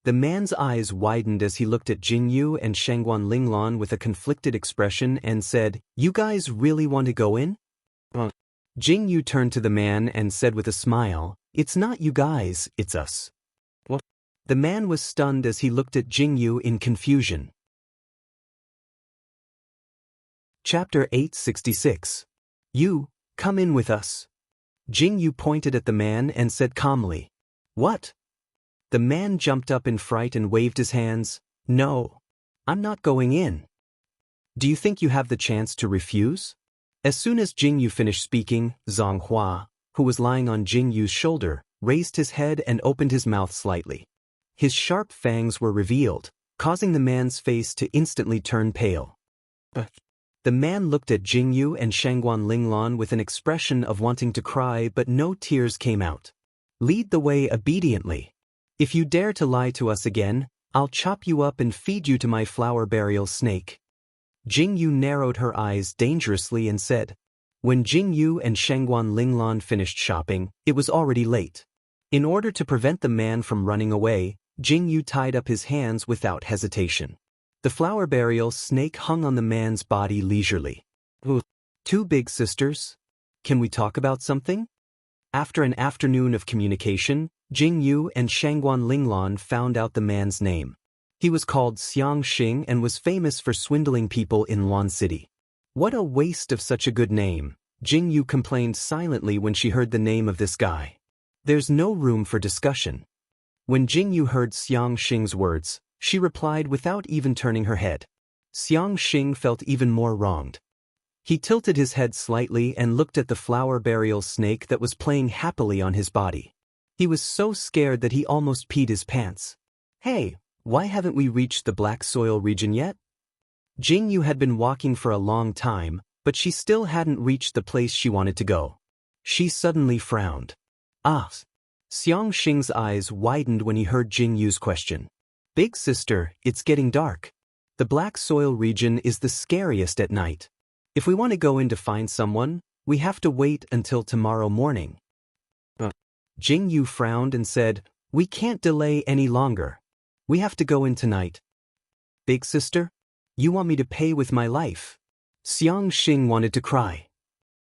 Speaker 1: The man's eyes widened as he looked at Jingyu and Shangguan Linglan with a conflicted expression and said, "You guys really want to go in?" Jingyu turned to the man and said with a smile, "It's not you guys, it's us." What? The man was stunned as he looked at Jingyu in confusion. Chapter 866. "You, come in with us." Jingyu pointed at the man and said calmly, "What?" The man jumped up in fright and waved his hands. "No, I'm not going in." "Do you think you have the chance to refuse?" As soon as Jingyu finished speaking, Zhang Hua, who was lying on Jingyu's shoulder, raised his head and opened his mouth slightly. His sharp fangs were revealed, causing the man's face to instantly turn pale. The man looked at Jingyu and Shangguan Linglan with an expression of wanting to cry, but no tears came out. "Lead the way obediently. If you dare to lie to us again, I'll chop you up and feed you to my flower burial snake." Jingyu narrowed her eyes dangerously and said. When Jingyu and Shangguan Linglan finished shopping, it was already late. In order to prevent the man from running away, Jingyu tied up his hands without hesitation. The flower burial snake hung on the man's body leisurely. "Two Big Sisters? Can we talk about something?" After an afternoon of communication, Jingyu and Shangguan Linglan found out the man's name. He was called Xiang Xing and was famous for swindling people in Luan City. What a waste of such a good name, Jingyu complained silently when she heard the name of this guy. There's no room for discussion. When Jingyu heard Xiang Xing's words, she replied without even turning her head. Xiang Xing felt even more wronged. He tilted his head slightly and looked at the flower burial snake that was playing happily on his body. He was so scared that he almost peed his pants. "Hey, why haven't we reached the Black Soil region yet?" Jingyu had been walking for a long time, but she still hadn't reached the place she wanted to go. She suddenly frowned. Xiang Xing's eyes widened when he heard Jingyu's question. "Big Sister, it's getting dark. The Black Soil region is the scariest at night. If we want to go in to find someone, we have to wait until tomorrow morning." Jingyu frowned and said, "We can't delay any longer. We have to go in tonight." "Big Sister? You want me to pay with my life?" Xiang Xing wanted to cry.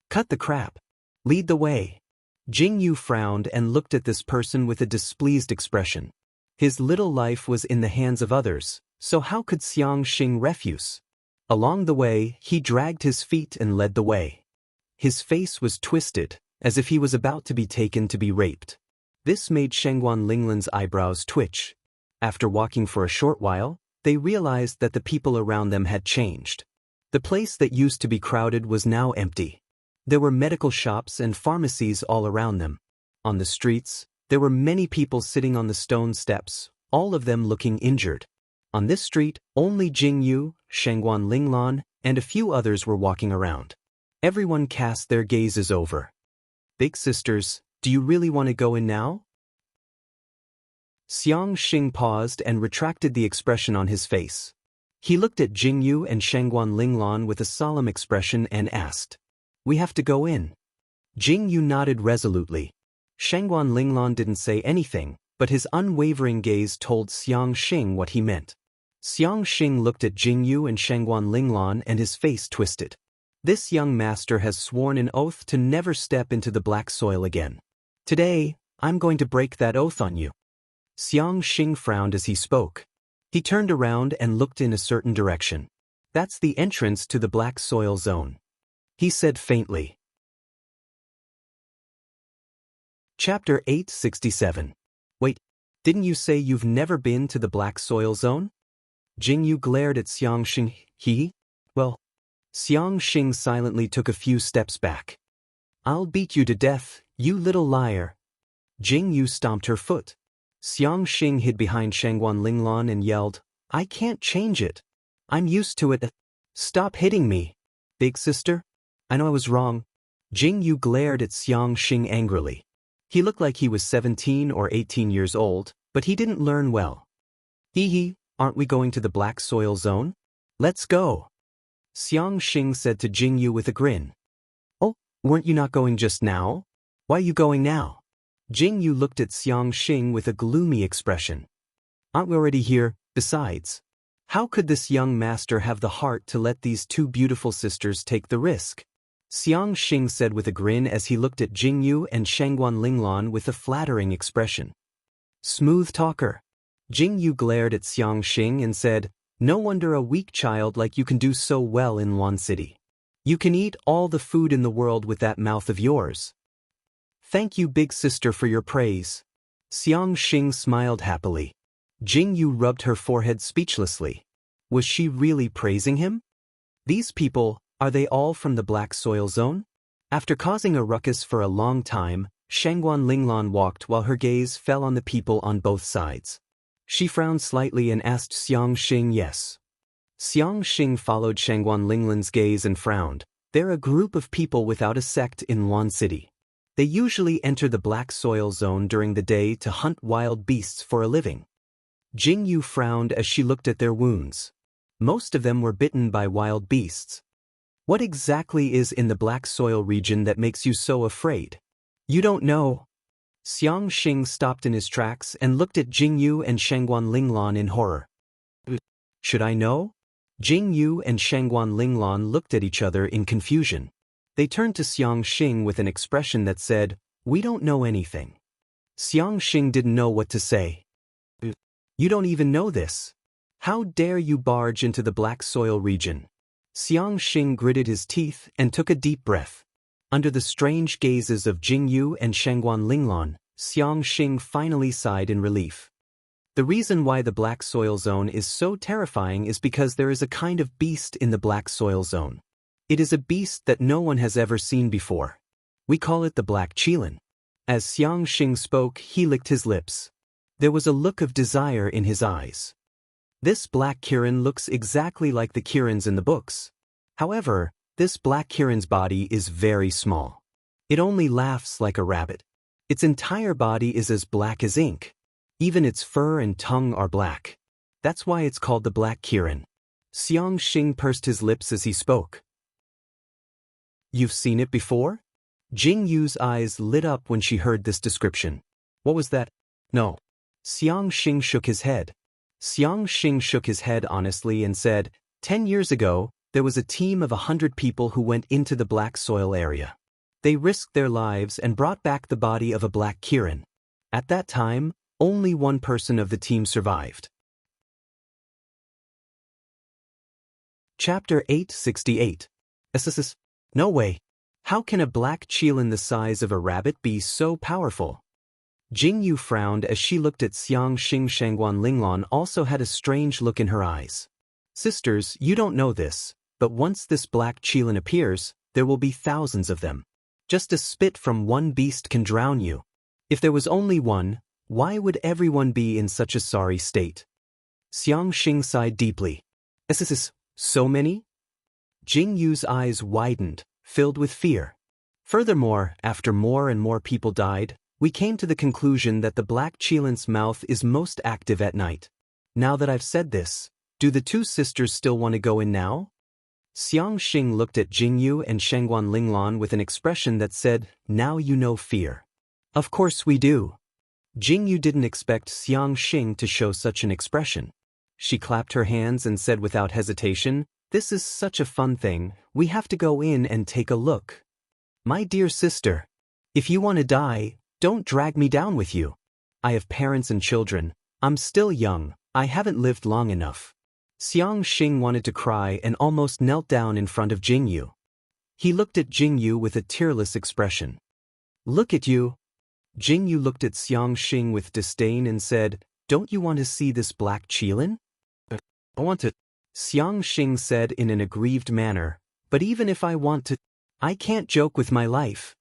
Speaker 1: "Cut the crap. Lead the way." Jingyu frowned and looked at this person with a displeased expression. His little life was in the hands of others, so how could Xiang Xing refuse? Along the way, he dragged his feet and led the way. His face was twisted, as if he was about to be taken to be raped. This made Shangguan Linglan's eyebrows twitch. After walking for a short while, they realized that the people around them had changed. The place that used to be crowded was now empty. There were medical shops and pharmacies all around them. On the streets, there were many people sitting on the stone steps, all of them looking injured. On this street, only Jingyu, Shangguan Linglan, and a few others were walking around. Everyone cast their gazes over. Big sisters, do you really want to go in now? Xiang Xing paused and retracted the expression on his face. He looked at Jingyu and Shangguan Linglan with a solemn expression and asked, "We have to go in?" Jingyu nodded resolutely. Shangguan Linglan didn't say anything, but his unwavering gaze told Xiang Xing what he meant. Xiang Xing looked at Jingyu and Shangguan Linglan and his face twisted. This young master has sworn an oath to never step into the black soil again. Today, I'm going to break that oath on you. Xiang Xing frowned as he spoke. He turned around and looked in a certain direction. That's the entrance to the black soil zone. He said faintly. Chapter 867. Wait, didn't you say you've never been to the black soil zone? Jingyu glared at Xiang Xing. Well, Xiang Xing silently took a few steps back. I'll beat you to death, you little liar. Jingyu stomped her foot. Xiang Xing hid behind Shangguan Linglan and yelled, I can't change it. I'm used to it. Stop hitting me. Big sister? I know I was wrong. Jingyu glared at Xiang Xing angrily. He looked like he was 17 or 18 years old, but he didn't learn well. Hee, aren't we going to the black soil zone? Let's go. Xiang Xing said to Jingyu with a grin. Oh, weren't you not going just now? Why are you going now? Jingyu looked at Xiang Xing with a gloomy expression. Aren't we already here? Besides, how could this young master have the heart to let these two beautiful sisters take the risk? Xiang Xing said with a grin as he looked at Jingyu and Shangguan Linglan with a flattering expression. Smooth talker. Jingyu glared at Xiang Xing and said, No wonder a weak child like you can do so well in Luan City. You can eat all the food in the world with that mouth of yours. Thank you, big sister, for your praise. Xiang Xing smiled happily. Jingyu rubbed her forehead speechlessly. Was she really praising him? These people, are they all from the black soil zone? After causing a ruckus for a long time, Shangguan Linglan walked while her gaze fell on the people on both sides. She frowned slightly and asked Xiang Xing yes. Xiang Xing followed Shangguan Linglan's gaze and frowned. They're a group of people without a sect in Luan City. They usually enter the black soil zone during the day to hunt wild beasts for a living. Jingyu frowned as she looked at their wounds. Most of them were bitten by wild beasts. What exactly is in the black soil region that makes you so afraid? You don't know. Xiang Xing stopped in his tracks and looked at Jingyu and Shangguan Linglan in horror. Should I know? Jingyu and Shangguan Linglan looked at each other in confusion. They turned to Xiang Xing with an expression that said, We don't know anything. Xiang Xing didn't know what to say. You don't even know this. How dare you barge into the black soil region? Xiang Xing gritted his teeth and took a deep breath. Under the strange gazes of Jingyu and Shangguan Linglan, Xiang Xing finally sighed in relief. The reason why the black soil zone is so terrifying is because there is a kind of beast in the black soil zone. It is a beast that no one has ever seen before. We call it the black qilin. As Xiang Xing spoke, he licked his lips. There was a look of desire in his eyes. This black kirin looks exactly like the kirins in the books. However, this black kirin's body is very small. It only laughs like a rabbit. Its entire body is as black as ink. Even its fur and tongue are black. That's why it's called the black kirin. Xiang Xing pursed his lips as he spoke. You've seen it before? Jingyu's eyes lit up when she heard this description. What was that? No. Xiang Xing shook his head. Xiang Xing shook his head honestly and said, 10 years ago, there was a team of 100 people who went into the black soil area. They risked their lives and brought back the body of a black kirin. At that time, only one person of the team survived. Chapter 868. No way. How can a black qilin the size of a rabbit be so powerful? Jingyu frowned as she looked at Xiang Xing. Shangguan Linglan also had a strange look in her eyes. Sisters, you don't know this, but once this black qilin appears, there will be thousands of them. Just a spit from one beast can drown you. If there was only one, why would everyone be in such a sorry state? Xiang Xing sighed deeply. Is so many? Jing Yu's eyes widened, filled with fear. Furthermore, after more and more people died, we came to the conclusion that the black Qilin's mouth is most active at night. Now that I've said this, do the two sisters still want to go in now? Xiang Xing looked at Jingyu and Shangguan Linglan with an expression that said, now you know fear. Of course we do. Jingyu didn't expect Xiang Xing to show such an expression. She clapped her hands and said without hesitation, this is such a fun thing, we have to go in and take a look. My dear sister, if you want to die, don't drag me down with you. I have parents and children, I'm still young, I haven't lived long enough. Xiang Xing wanted to cry and almost knelt down in front of Jingyu. He looked at Jingyu with a tearless expression. Look at you. Jingyu looked at Xiang Xing with disdain and said, don't you want to see this black Qilin? I want to. Xiang Xing said in an aggrieved manner, but even if I want to, I can't joke with my life.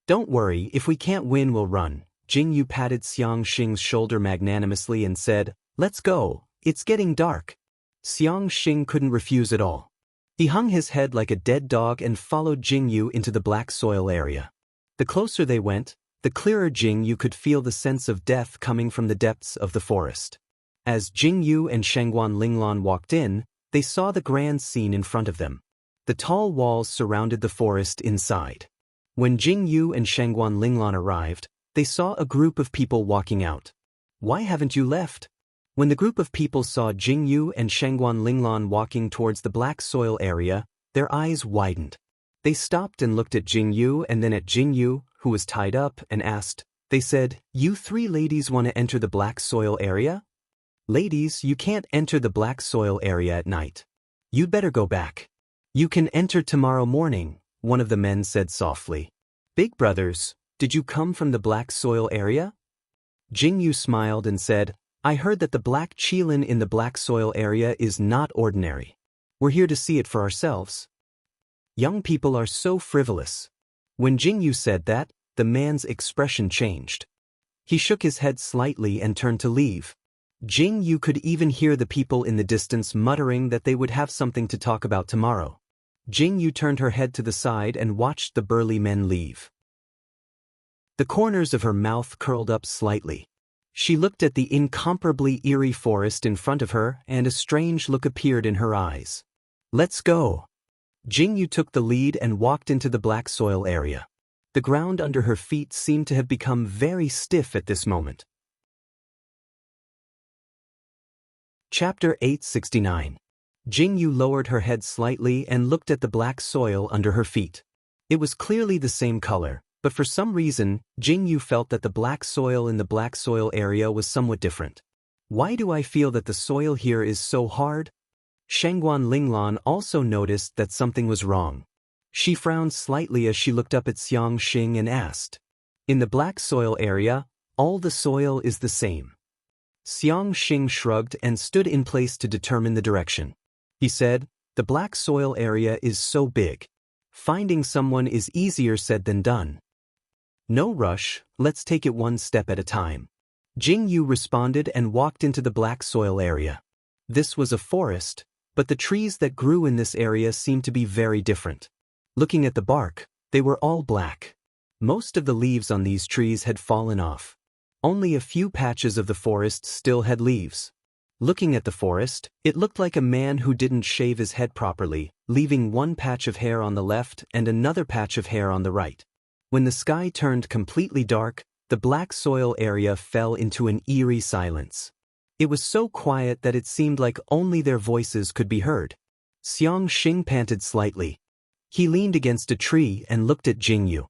Speaker 1: Don't worry, if we can't win we'll run. Jingyu patted Xiang Xing's shoulder magnanimously and said, let's go, it's getting dark. Xiang Xing couldn't refuse at all. He hung his head like a dead dog and followed Jingyu into the black soil area. The closer they went, the clearer Jingyu could feel the sense of death coming from the depths of the forest. As Jingyu and Shangguan Linglan walked in, they saw the grand scene in front of them. The tall walls surrounded the forest inside. When Jingyu and Shangguan Linglan arrived, they saw a group of people walking out. Why haven't you left? When the group of people saw Jingyu and Shangguan Linglan walking towards the black soil area, their eyes widened. They stopped and looked at Jingyu and then at Jingyu, who was tied up, and asked, they said, you three ladies want to enter the black soil area? Ladies, you can't enter the black soil area at night. You'd better go back. You can enter tomorrow morning, one of the men said softly. Big brothers, did you come from the black soil area? Jingyu smiled and said, I heard that the black Qilin in the black soil area is not ordinary. We're here to see it for ourselves. Young people are so frivolous. When Jingyu said that, the man's expression changed. He shook his head slightly and turned to leave. Jingyu could even hear the people in the distance muttering that they would have something to talk about tomorrow. Jingyu turned her head to the side and watched the burly men leave. The corners of her mouth curled up slightly. She looked at the incomparably eerie forest in front of her and a strange look appeared in her eyes. Let's go. Jingyu took the lead and walked into the black soil area. The ground under her feet seemed to have become very stiff at this moment. Chapter 869. Jingyu lowered her head slightly and looked at the black soil under her feet. It was clearly the same color, but for some reason, Jingyu felt that the black soil in the black soil area was somewhat different. Why do I feel that the soil here is so hard? Shangguan Linglan also noticed that something was wrong. She frowned slightly as she looked up at Xiang Xing and asked, in the black soil area, all the soil is the same. Xiang Xing shrugged and stood in place to determine the direction. He said, the black soil area is so big. Finding someone is easier said than done. No rush, let's take it one step at a time. Jingyu responded and walked into the black soil area. This was a forest, but the trees that grew in this area seemed to be very different. Looking at the bark, they were all black. Most of the leaves on these trees had fallen off. Only a few patches of the forest still had leaves. Looking at the forest, it looked like a man who didn't shave his head properly, leaving one patch of hair on the left and another patch of hair on the right. When the sky turned completely dark, the black soil area fell into an eerie silence. It was so quiet that it seemed like only their voices could be heard. Xiang Xing panted slightly. He leaned against a tree and looked at Jingyu.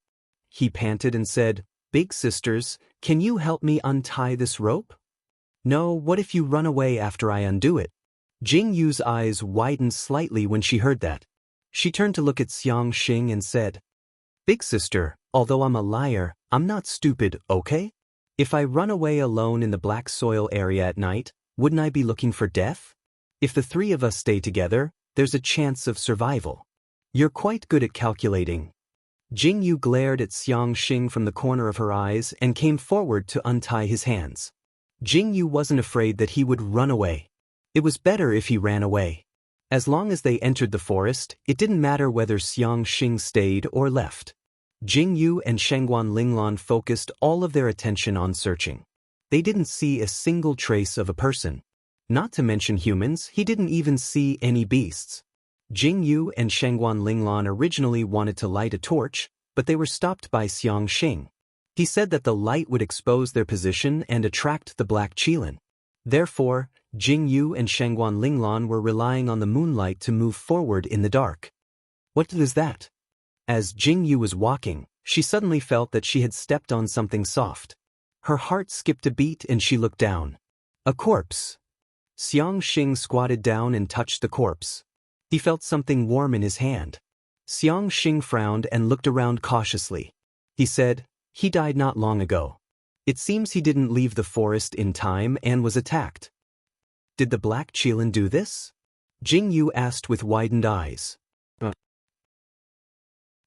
Speaker 1: He panted and said, Big sisters, can you help me untie this rope? No, what if you run away after I undo it? Jingyu's eyes widened slightly when she heard that. She turned to look at Xiang Xing and said, Big sister, although I'm a liar, I'm not stupid, okay? If I run away alone in the black soil area at night, wouldn't I be looking for death? If the three of us stay together, there's a chance of survival. You're quite good at calculating. Jingyu glared at Xiang Xing from the corner of her eyes and came forward to untie his hands. Jingyu wasn't afraid that he would run away. It was better if he ran away. As long as they entered the forest, it didn't matter whether Xiang Xing stayed or left. Jingyu and Shengguan Linglan focused all of their attention on searching. They didn't see a single trace of a person. Not to mention humans, he didn't even see any beasts. Jingyu and Shengguan Linglan originally wanted to light a torch, but they were stopped by Xiang Xing. He said that the light would expose their position and attract the black qilin. Therefore, Jingyu and Shengguan Linglan were relying on the moonlight to move forward in the dark. What was that? As Jingyu was walking, she suddenly felt that she had stepped on something soft. Her heart skipped a beat and she looked down. A corpse. Xiang Xing squatted down and touched the corpse. He felt something warm in his hand. Xiang Xing frowned and looked around cautiously. He said, "He died not long ago. It seems he didn't leave the forest in time and was attacked." "Did the black qilin do this?" Jingyu asked with widened eyes.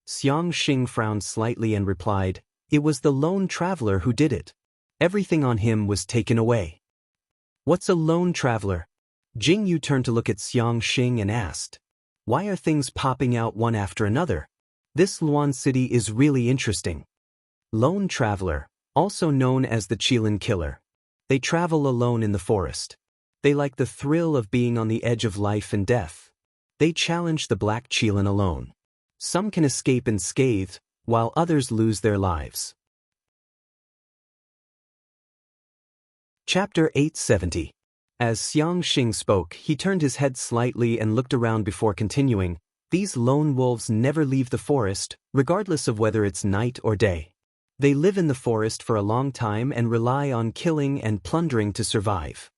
Speaker 1: Xiang Xing frowned slightly and replied, "It was the lone traveler who did it. Everything on him was taken away." "What's a lone traveler?" Jingyu turned to look at Xiang Xing and asked, "Why are things popping out one after another? This Luan city is really interesting." Lone traveler, also known as the qilin killer. They travel alone in the forest. They like the thrill of being on the edge of life and death. They challenge the black qilin alone. Some can escape unscathed, while others lose their lives. Chapter 870. As Xiang Xing spoke, he turned his head slightly and looked around before continuing. These lone wolves never leave the forest, regardless of whether it's night or day. They live in the forest for a long time and rely on killing and plundering to survive.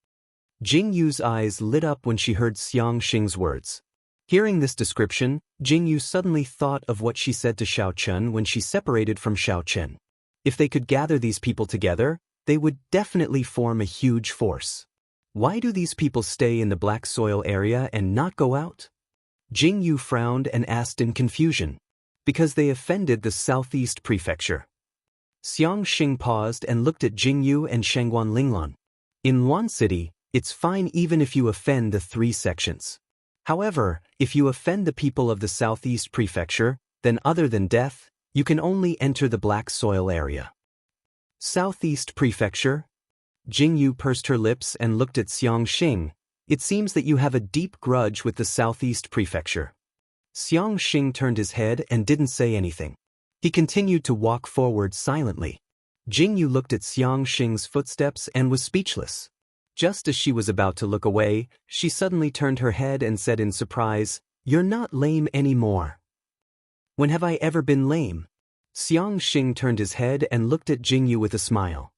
Speaker 1: Jingyu's eyes lit up when she heard Xiang Xing's words. Hearing this description, Jingyu suddenly thought of what she said to Xiao Chen when she separated from Xiao Chen. If they could gather these people together, they would definitely form a huge force. Why do these people stay in the black soil area and not go out? Jingyu frowned and asked in confusion. Because they offended the southeast prefecture. Xiang Xing paused and looked at Jingyu and Shengguan Linglan. In Luan City, it's fine even if you offend the 3 sections. However, if you offend the people of the southeast prefecture, then other than death, you can only enter the black soil area. Southeast prefecture? Jingyu pursed her lips and looked at Xiang Xing. It seems that you have a deep grudge with the southeast prefecture. Xiang Xing turned his head and didn't say anything. He continued to walk forward silently. Jingyu looked at Xiang Xing's footsteps and was speechless. Just as she was about to look away, she suddenly turned her head and said in surprise, "You're not lame anymore." "When have I ever been lame?" Xiang Xing turned his head and looked at Jingyu with a smile.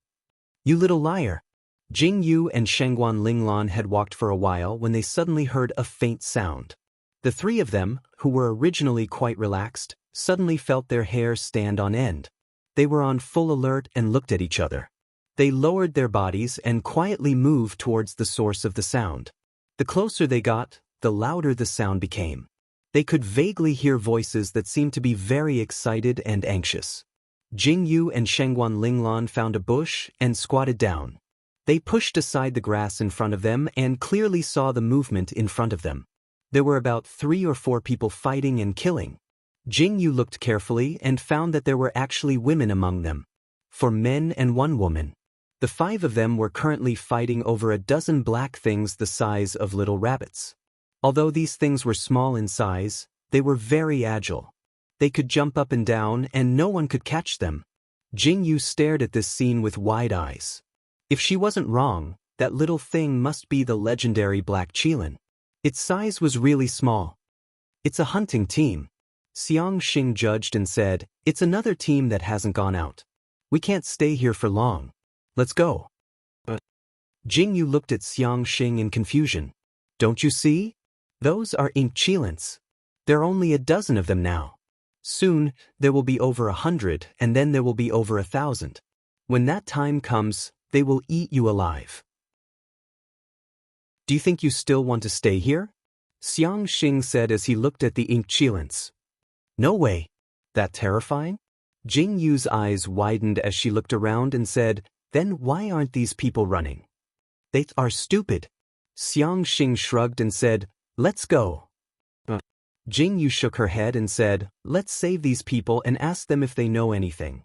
Speaker 1: "You little liar." Jingyu and Shengguan Linglan had walked for a while when they suddenly heard a faint sound. The 3 of them, who were originally quite relaxed, suddenly felt their hair stand on end. They were on full alert and looked at each other. They lowered their bodies and quietly moved towards the source of the sound. The closer they got, the louder the sound became. They could vaguely hear voices that seemed to be very excited and anxious. Jingyu and Shengguan Linglan found a bush and squatted down. They pushed aside the grass in front of them and clearly saw the movement in front of them. There were about 3 or 4 people fighting and killing. Jingyu looked carefully and found that there were actually women among them. 4 men and 1 woman. The 5 of them were currently fighting over a dozen black things the size of little rabbits. Although these things were small in size, they were very agile. They could jump up and down and no one could catch them. Jingyu stared at this scene with wide eyes. If she wasn't wrong, that little thing must be the legendary black qilin. Its size was really small. "It's a hunting team." Xiang Xing judged and said, "It's another team that hasn't gone out. We can't stay here for long. Let's go." Jingyu looked at Xiang Xing in confusion. "Don't you see? Those are ink qilins. There are only a dozen of them now. Soon, there will be over 100 and then there will be over 1,000. When that time comes, they will eat you alive. Do you think you still want to stay here?" Xiang Xing said as he looked at the ink qilins. No way. That terrifying? Jing Yu's eyes widened as she looked around and said, then why aren't these people running? They are stupid. Xiang Xing shrugged and said, let's go. Jing Yu shook her head and said, let's save these people and ask them if they know anything.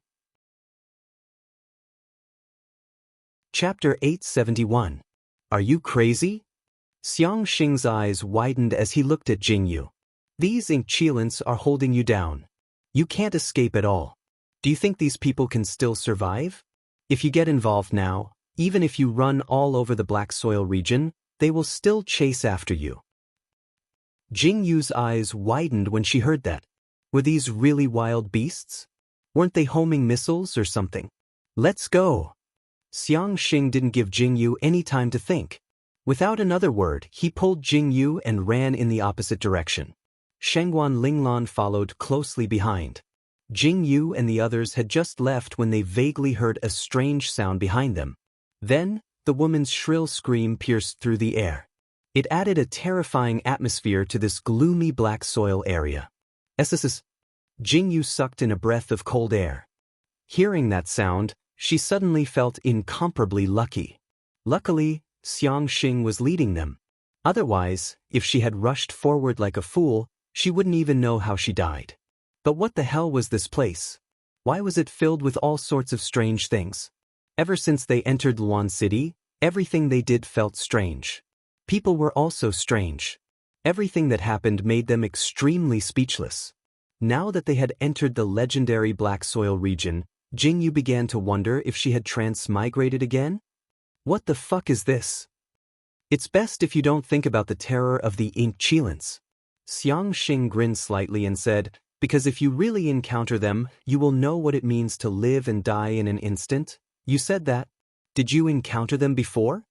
Speaker 1: Chapter 871. Are you crazy? Xiang Xing's eyes widened as he looked at Jing Yu. These Inchilants are holding you down. You can't escape at all. Do you think these people can still survive? If you get involved now, even if you run all over the Black Soil region, they will still chase after you. Jing Yu's eyes widened when she heard that. Were these really wild beasts? Weren't they homing missiles or something? Let's go. Xiang Xing didn't give Jing Yu any time to think. Without another word, he pulled Jing Yu and ran in the opposite direction. Shengguan Linglan followed closely behind. Jing Yu and the others had just left when they vaguely heard a strange sound behind them. Then, the woman's shrill scream pierced through the air. It added a terrifying atmosphere to this gloomy Black Soil area. SSS. Jing Yu sucked in a breath of cold air. Hearing that sound, she suddenly felt incomparably lucky. Luckily, Xiang Xing was leading them. Otherwise, if she had rushed forward like a fool, she wouldn't even know how she died. But what the hell was this place? Why was it filled with all sorts of strange things? Ever since they entered Luan City, everything they did felt strange. People were also strange. Everything that happened made them extremely speechless. Now that they had entered the legendary Black Soil region, Jing Yu began to wonder if she had transmigrated again? What the fuck is this? It's best if you don't think about the terror of the Inchilants. Xiang Xing grinned slightly and said, because if you really encounter them, you will know what it means to live and die in an instant. You said that. Did you encounter them before?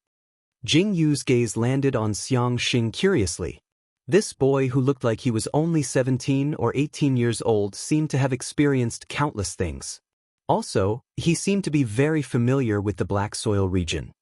Speaker 1: Jing Yu's gaze landed on Xiang Xing curiously. This boy who looked like he was only 17 or 18 years old seemed to have experienced countless things. Also, he seemed to be very familiar with the Black Soil region.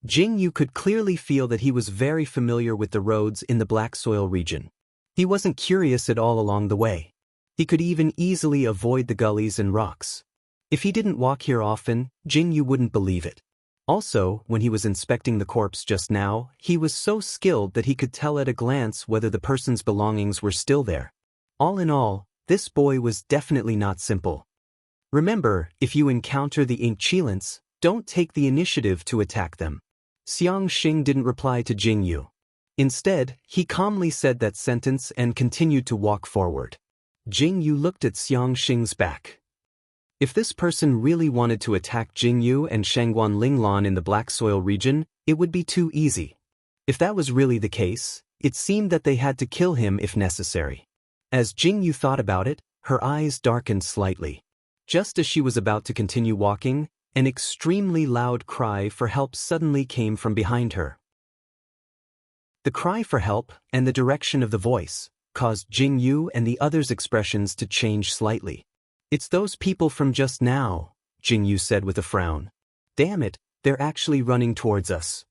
Speaker 1: Jing Yu could clearly feel that he was very familiar with the roads in the Black Soil region. He wasn't curious at all along the way. He could even easily avoid the gullies and rocks. If he didn't walk here often, Jing Yu wouldn't believe it. Also, when he was inspecting the corpse just now, he was so skilled that he could tell at a glance whether the person's belongings were still there. All in all, this boy was definitely not simple. Remember, if you encounter the Inchilants, don't take the initiative to attack them. Xiang Xing didn't reply to Jing Yu. Instead, he calmly said that sentence and continued to walk forward. Jing Yu looked at Xiang Xing's back. If this person really wanted to attack Jing Yu and Shengguan Linglan in the Black Soil region, it would be too easy. If that was really the case, it seemed that they had to kill him if necessary. As Jing Yu thought about it, her eyes darkened slightly. Just as she was about to continue walking, an extremely loud cry for help suddenly came from behind her. The cry for help and the direction of the voice caused Jing Yu and the others' expressions to change slightly. It's those people from just now, Jing Yu said with a frown. Damn it, they're actually running towards us.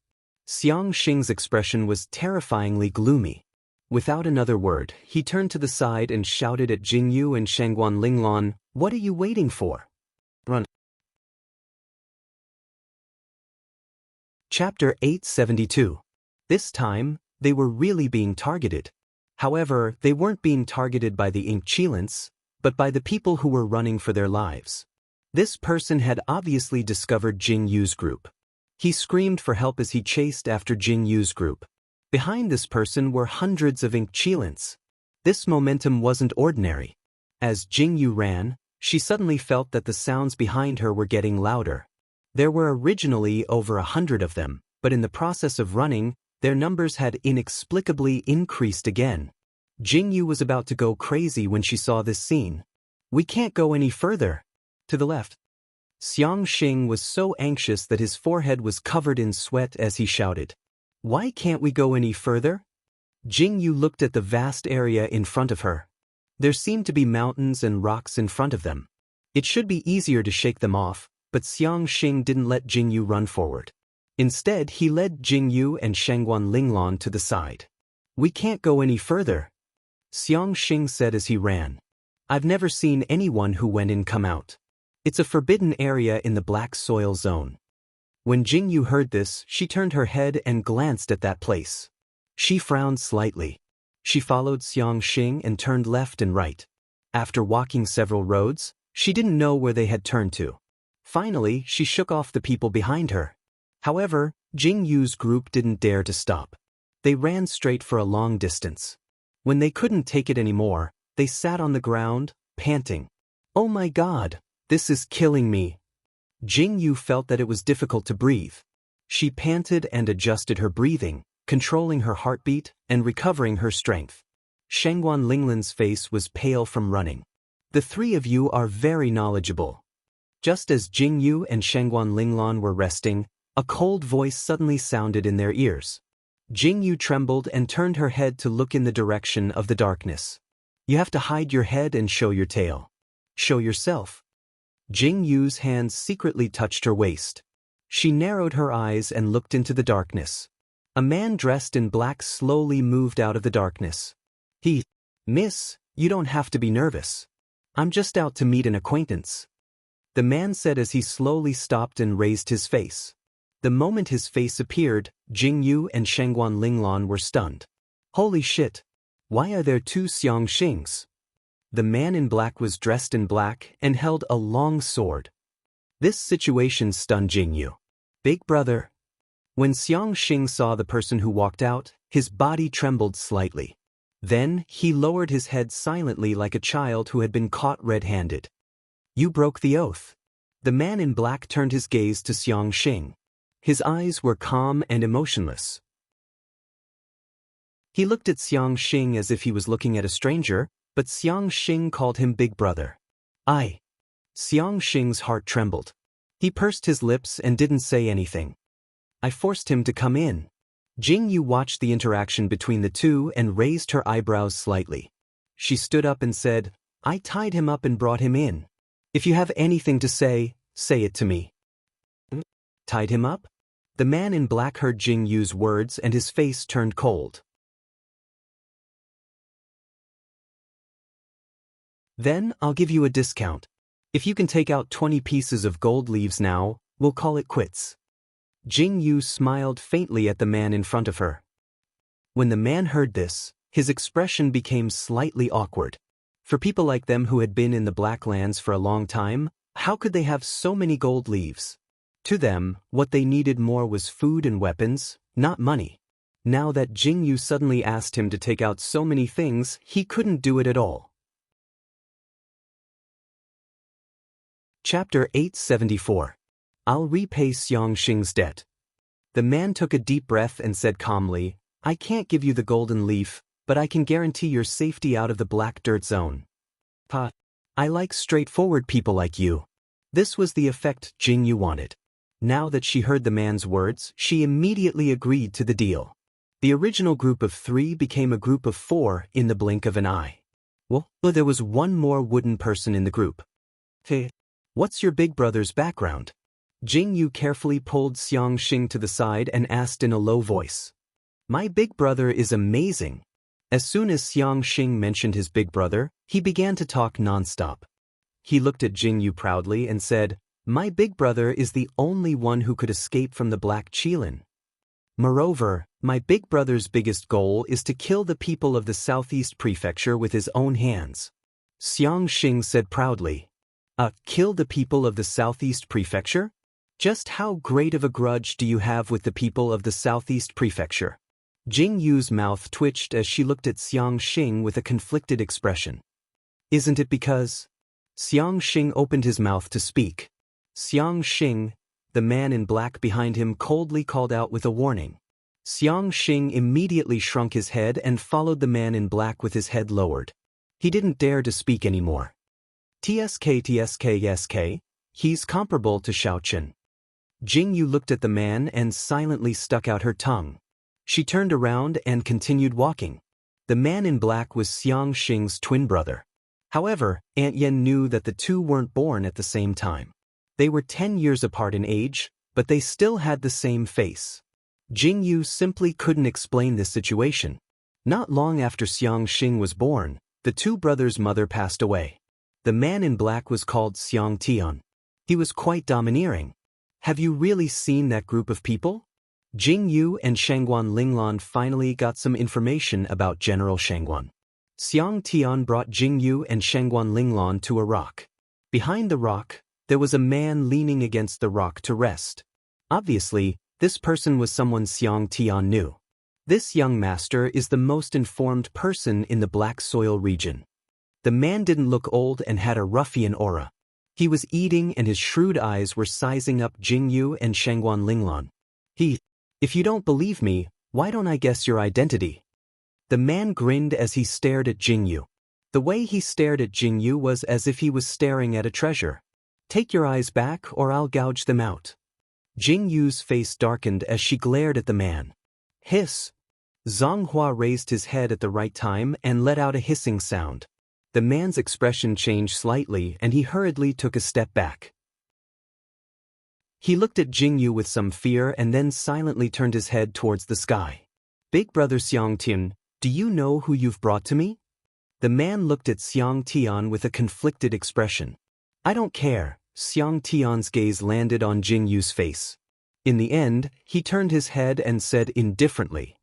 Speaker 1: Xiang Xing's expression was terrifyingly gloomy. Without another word, he turned to the side and shouted at Jing Yu and Shengguan Linglan, "What are you waiting for? Run." Chapter 872. This time, they were really being targeted. However, they weren't being targeted by the Inchilants, but by the people who were running for their lives. This person had obviously discovered Jing Yu's group. He screamed for help as he chased after Jing Yu's group. Behind this person were hundreds of Inchilants. This momentum wasn't ordinary. As Jing Yu ran, she suddenly felt that the sounds behind her were getting louder. There were originally over 100 of them, but in the process of running, their numbers had inexplicably increased again. Jing Yu was about to go crazy when she saw this scene. We can't go any further. To the left. Xiang Xing was so anxious that his forehead was covered in sweat as he shouted. Why can't we go any further? Jing Yu looked at the vast area in front of her. There seemed to be mountains and rocks in front of them. It should be easier to shake them off, but Xiang Xing didn't let Jing Yu run forward. Instead, he led Jing Yu and Shengguan Linglan to the side. We can't go any further, Xiang Xing said as he ran. I've never seen anyone who went in come out. It's a forbidden area in the black soil zone. When Jingyu heard this, she turned her head and glanced at that place. She frowned slightly. She followed Xiangxing and turned left and right. After walking several roads, she didn't know where they had turned to. Finally, she shook off the people behind her. However, Jingyu's group didn't dare to stop. They ran straight for a long distance. When they couldn't take it anymore, they sat on the ground, panting. "Oh my God, this is killing me." Jingyu felt that it was difficult to breathe. She panted and adjusted her breathing, controlling her heartbeat and recovering her strength. Shengguan Linglan's face was pale from running. "The three of you are very knowledgeable." Just as Jingyu and Shengguan Linglan were resting, a cold voice suddenly sounded in their ears. Jingyu trembled and turned her head to look in the direction of the darkness. "You have to hide your head and show your tail. Show yourself." Jingyu's hands secretly touched her waist. She narrowed her eyes and looked into the darkness. A man dressed in black slowly moved out of the darkness. "Miss, you don't have to be nervous. I'm just out to meet an acquaintance," the man said as he slowly stopped and raised his face. The moment his face appeared, Jingyu and Shengguan Linglan were stunned. "Holy shit! Why are there two Xiangxings?" The man in black was dressed in black and held a long sword. This situation stunned Jingyu. "Big brother." When Xiangxing saw the person who walked out, his body trembled slightly. Then, he lowered his head silently like a child who had been caught red-handed. "You broke the oath." The man in black turned his gaze to Xiangxing. His eyes were calm and emotionless. He looked at Xiangxing as if he was looking at a stranger, but Xiangxing called him Big Brother. Xiangxing's heart trembled. He pursed his lips and didn't say anything. "I forced him to come in." Jingyu watched the interaction between the two and raised her eyebrows slightly. She stood up and said, "I tied him up and brought him in. If you have anything to say, say it to me." "Tied him up?" The man in black heard Jingyu's words and his face turned cold. "Then I'll give you a discount. If you can take out 20 pieces of gold leaves now, we'll call it quits." Jingyu smiled faintly at the man in front of her. When the man heard this, his expression became slightly awkward. For people like them who had been in the Black Lands for a long time, how could they have so many gold leaves? To them, what they needed more was food and weapons, not money. Now that Jingyu suddenly asked him to take out so many things, he couldn't do it at all. Chapter 874. I'll repay Xiangxing's debt. The man took a deep breath and said calmly, "I can't give you the golden leaf, but I can guarantee your safety out of the black dirt zone." I like straightforward people like you." This was the effect Jingyu wanted. Now that she heard the man's words, she immediately agreed to the deal. The original group of 3 became a group of 4 in the blink of an eye. Well, there was one more wooden person in the group. "Hey, what's your big brother's background?" Jingyu carefully pulled Xiangxing to the side and asked in a low voice. "My big brother is amazing." As soon as Xiangxing mentioned his big brother, he began to talk nonstop. He looked at Jingyu proudly and said, "My big brother is the only one who could escape from the Black Qilin. Moreover, my big brother's biggest goal is to kill the people of the Southeast Prefecture with his own hands." Xiangxing said proudly, "Kill the people of the Southeast Prefecture? Just how great of a grudge do you have with the people of the Southeast Prefecture?" Jingyu's mouth twitched as she looked at Xiangxing with a conflicted expression. "Isn't it because—" Xiangxing opened his mouth to speak. "Xiangxing," the man in black behind him coldly called out with a warning. Xiangxing immediately shrunk his head and followed the man in black with his head lowered. He didn't dare to speak anymore. "TSK, he's comparable to Xiaochen." Jingyu looked at the man and silently stuck out her tongue. She turned around and continued walking. The man in black was Xiangxing's twin brother. However, Aunt Yen knew that the two weren't born at the same time. They were 10 years apart in age, but they still had the same face. Jingyu simply couldn't explain this situation. Not long after Xiangxing was born, the two brothers' mother passed away. The man in black was called Xiang Tian. He was quite domineering. Have you really seen that group of people? Jing Yu and Shangguan Linglan finally got some information about General Shangguan. Xiang Tian brought Jing Yu and Shangguan Linglan to a rock. Behind the rock, there was a man leaning against the rock to rest. Obviously, this person was someone Xiang Tian knew. This young master is the most informed person in the Black Soil region. The man didn't look old and had a ruffian aura. He was eating and his shrewd eyes were sizing up Jing Yu and Shangguan Linglan. If you don't believe me, why don't I guess your identity? The man grinned as he stared at Jing Yu. The way he stared at Jing Yu was as if he was staring at a treasure. Take your eyes back or I'll gouge them out. Jing Yu's face darkened as she glared at the man. Hiss! Zhang Hua raised his head at the right time and let out a hissing sound. The man's expression changed slightly and he hurriedly took a step back. He looked at Jing Yu with some fear and then silently turned his head towards the sky. Big brother Xiang Tian, do you know who you've brought to me? The man looked at Xiang Tian with a conflicted expression. I don't care. Xiang Tian's gaze landed on Jing Yu's face. In the end, he turned his head and said indifferently.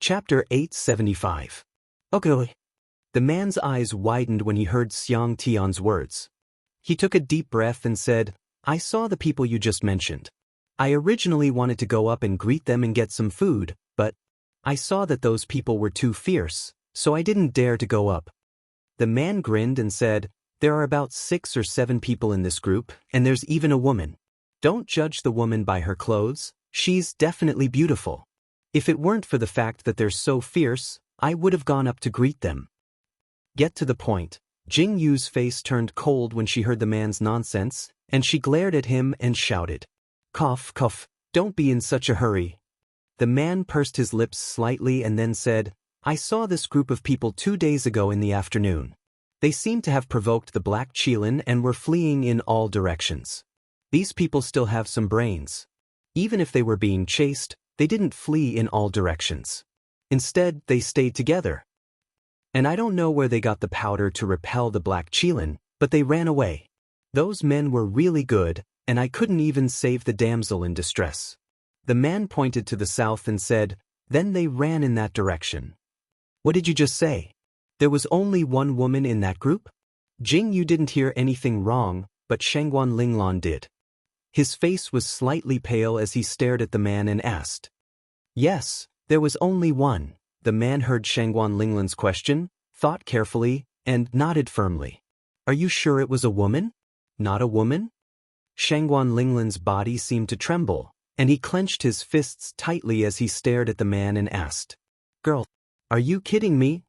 Speaker 1: Chapter 875. Okay. The man's eyes widened when he heard Xiang Tian's words. He took a deep breath and said, I saw the people you just mentioned. I originally wanted to go up and greet them and get some food, but I saw that those people were too fierce, so I didn't dare to go up. The man grinned and said, there are about 6 or 7 people in this group, and there's even a woman. Don't judge the woman by her clothes, she's definitely beautiful. If it weren't for the fact that they're so fierce, I would have gone up to greet them. Get to the point. Jing Yu's face turned cold when she heard the man's nonsense, and she glared at him and shouted. Cough, cough, don't be in such a hurry. The man pursed his lips slightly and then said, I saw this group of people 2 days ago in the afternoon. They seemed to have provoked the Black Qilin and were fleeing in all directions. These people still have some brains. Even if they were being chased, they didn't flee in all directions. Instead, they stayed together. And I don't know where they got the powder to repel the Black Qilin, but they ran away. Those men were really good, and I couldn't even save the damsel in distress. The man pointed to the south and said, then they ran in that direction. What did you just say? There was only one woman in that group? Jing Yu didn't hear anything wrong, but Shangguan Linglan did. His face was slightly pale as he stared at the man and asked. Yes, there was only one. The man heard Shangguan Linglan's question, thought carefully, and nodded firmly. Are you sure it was a woman? Not a woman? Shangguan Linglan's body seemed to tremble, and he clenched his fists tightly as he stared at the man and asked. Girl, are you kidding me?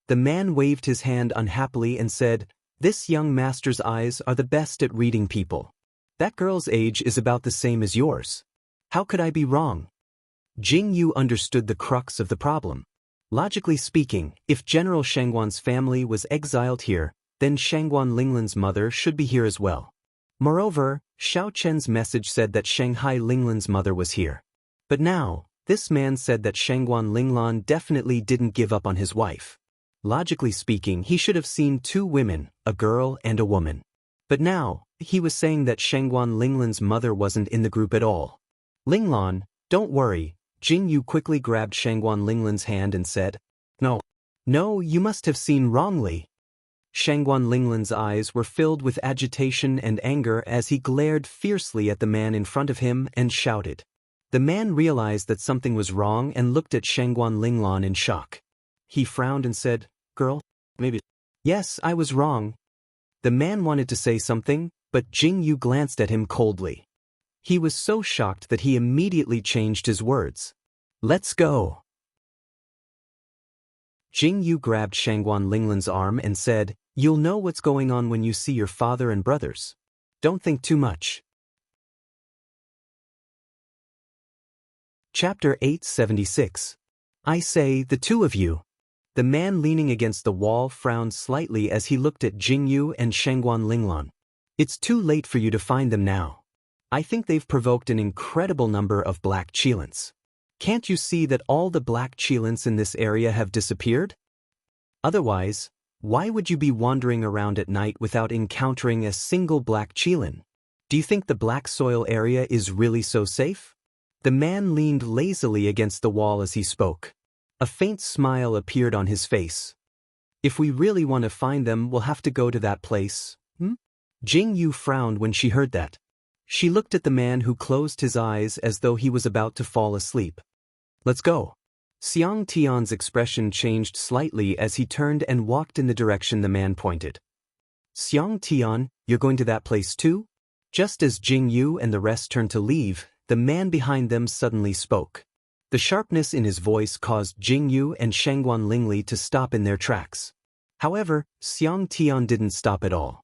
Speaker 1: The man waved his hand unhappily and said, this young master's eyes are the best at reading people. That girl's age is about the same as yours. How could I be wrong? Jing Yu understood the crux of the problem. Logically speaking, if General Shangguan's family was exiled here, then Shangguan Linglan's mother should be here as well. Moreover, Xiao Chen's message said that Shanghai Linglan's mother was here. But now, this man said that Shangguan Linglan definitely didn't give up on his wife. Logically speaking, he should have seen 2 women, a girl and a woman. But now, he was saying that Shangguan Linglan's mother wasn't in the group at all. Linglan, don't worry. Jing Yu quickly grabbed Shangguan Linglan's hand and said, No, you must have seen wrongly. Shangguan Linglan's eyes were filled with agitation and anger as he glared fiercely at the man in front of him and shouted. The man realized that something was wrong and looked at Shangguan Linglan in shock. He frowned and said, Girl, maybe. Yes, I was wrong. The man wanted to say something, but Jing Yu glanced at him coldly. He was so shocked that he immediately changed his words. Let's go. Jing Yu grabbed Shangguan Linglan's arm and said, You'll know what's going on when you see your father and brothers. Don't think too much. Chapter 876. I say, the 2 of you. The man leaning against the wall frowned slightly as he looked at Jing Yu and Shangguan Linglan. It's too late for you to find them now. I think they've provoked an incredible number of Black Qilins. Can't you see that all the Black Qilins in this area have disappeared? Otherwise, why would you be wandering around at night without encountering a single black qilin? Do you think the black soil area is really so safe? The man leaned lazily against the wall as he spoke. A faint smile appeared on his face. If we really want to find them, we'll have to go to that place, Jing Yu frowned when she heard that. She looked at the man who closed his eyes as though he was about to fall asleep. Let's go. Xiang Tian's expression changed slightly as he turned and walked in the direction the man pointed. Xiang Tian, you're going to that place too? Just as Jing Yu and the rest turned to leave, the man behind them suddenly spoke. The sharpness in his voice caused Jing Yu and Shangguan Lingli to stop in their tracks. However, Xiang Tian didn't stop at all.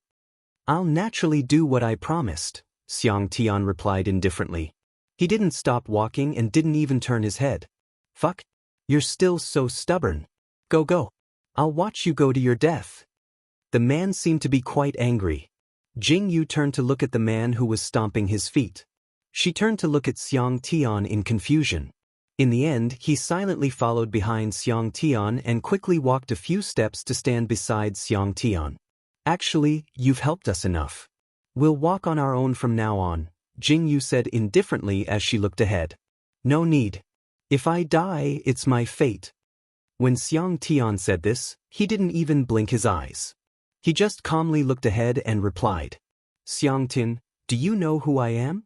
Speaker 1: I'll naturally do what I promised, Xiang Tian replied indifferently. He didn't stop walking and didn't even turn his head. Fuck. You're still so stubborn. Go. I'll watch you go to your death. The man seemed to be quite angry. Jing Yu turned to look at the man who was stomping his feet. She turned to look at Xiang Tian in confusion. In the end, he silently followed behind Xiang Tian and quickly walked a few steps to stand beside Xiang Tian. Actually, you've helped us enough. We'll walk on our own from now on, Jing Yu said indifferently as she looked ahead. No need. If I die, it's my fate. When Xiang Tian said this, he didn't even blink his eyes. He just calmly looked ahead and replied. Xiang Tin, do you know who I am?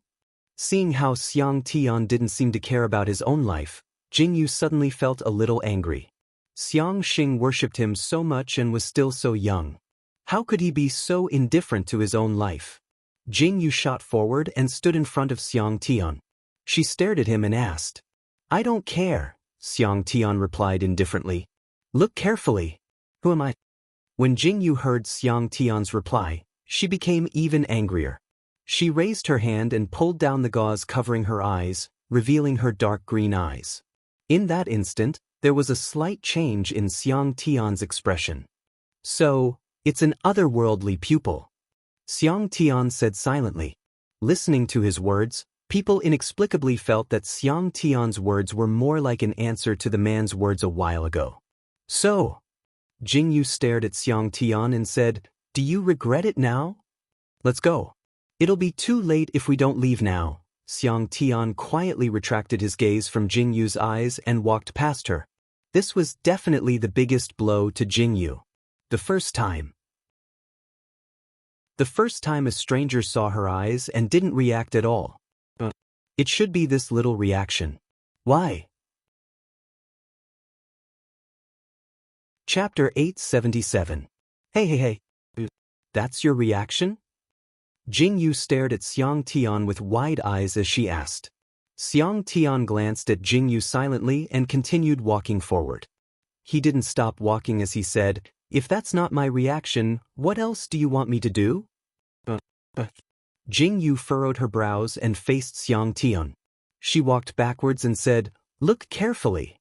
Speaker 1: Seeing how Xiang Tian didn't seem to care about his own life, Jing Yu suddenly felt a little angry. Xiang Xing worshipped him so much and was still so young. How could he be so indifferent to his own life? Jing Yu shot forward and stood in front of Xiang Tian. She stared at him and asked. I don't care, Xiang Tian replied indifferently. Look carefully. Who am I? When Jing Yu heard Xiang Tian's reply, she became even angrier. She raised her hand and pulled down the gauze covering her eyes, revealing her dark green eyes. In that instant, there was a slight change in Xiang Tian's expression. So, it's an otherworldly pupil. Xiang Tian said silently. Listening to his words, people inexplicably felt that Xiang Tian's words were more like an answer to the man's words a while ago. So, Jing Yu stared at Xiang Tian and said, do you regret it now? Let's go. It'll be too late if we don't leave now. Xiang Tian quietly retracted his gaze from Jing Yu's eyes and walked past her. This was definitely the biggest blow to Jing Yu. The first time a stranger saw her eyes and didn't react at all. It should be this little reaction. Why? Chapter 877. Hey. That's your reaction? Jing Yu stared at Xiang Tian with wide eyes as she asked. Xiang Tian glanced at Jing Yu silently and continued walking forward. He didn't stop walking as he said, if that's not my reaction, what else do you want me to do? Jing Yu furrowed her brows and faced Xiang Tian. She walked backwards and said, look carefully.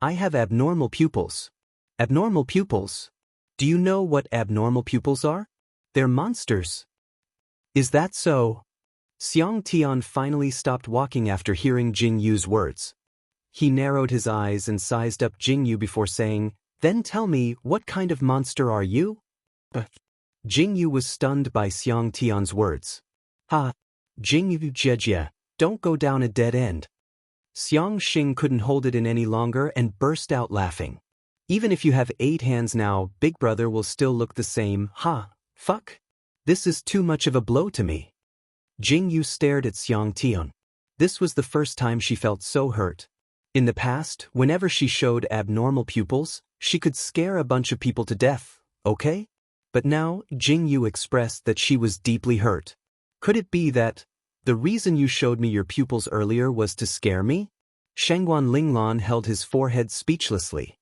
Speaker 1: I have abnormal pupils. Abnormal pupils? Do you know what abnormal pupils are? They're monsters. Is that so? Xiang Tian finally stopped walking after hearing Jing Yu's words. He narrowed his eyes and sized up Jing Yu before saying, then tell me, what kind of monster are you? Jing Yu was stunned by Xiang Tian's words. Ha! Jing Yu Jejia, don't go down a dead end. Xiang Xing couldn't hold it in any longer and burst out laughing. Even if you have 8 hands now, Big Brother will still look the same. Ha! Fuck! This is too much of a blow to me. Jing Yu stared at Xiang Tian. This was the first time she felt so hurt. In the past, whenever she showed abnormal pupils, she could scare a bunch of people to death, okay? But now, Jing Yu expressed that she was deeply hurt. Could it be that the reason you showed me your pupils earlier was to scare me? Shangguan Linglan held his forehead speechlessly.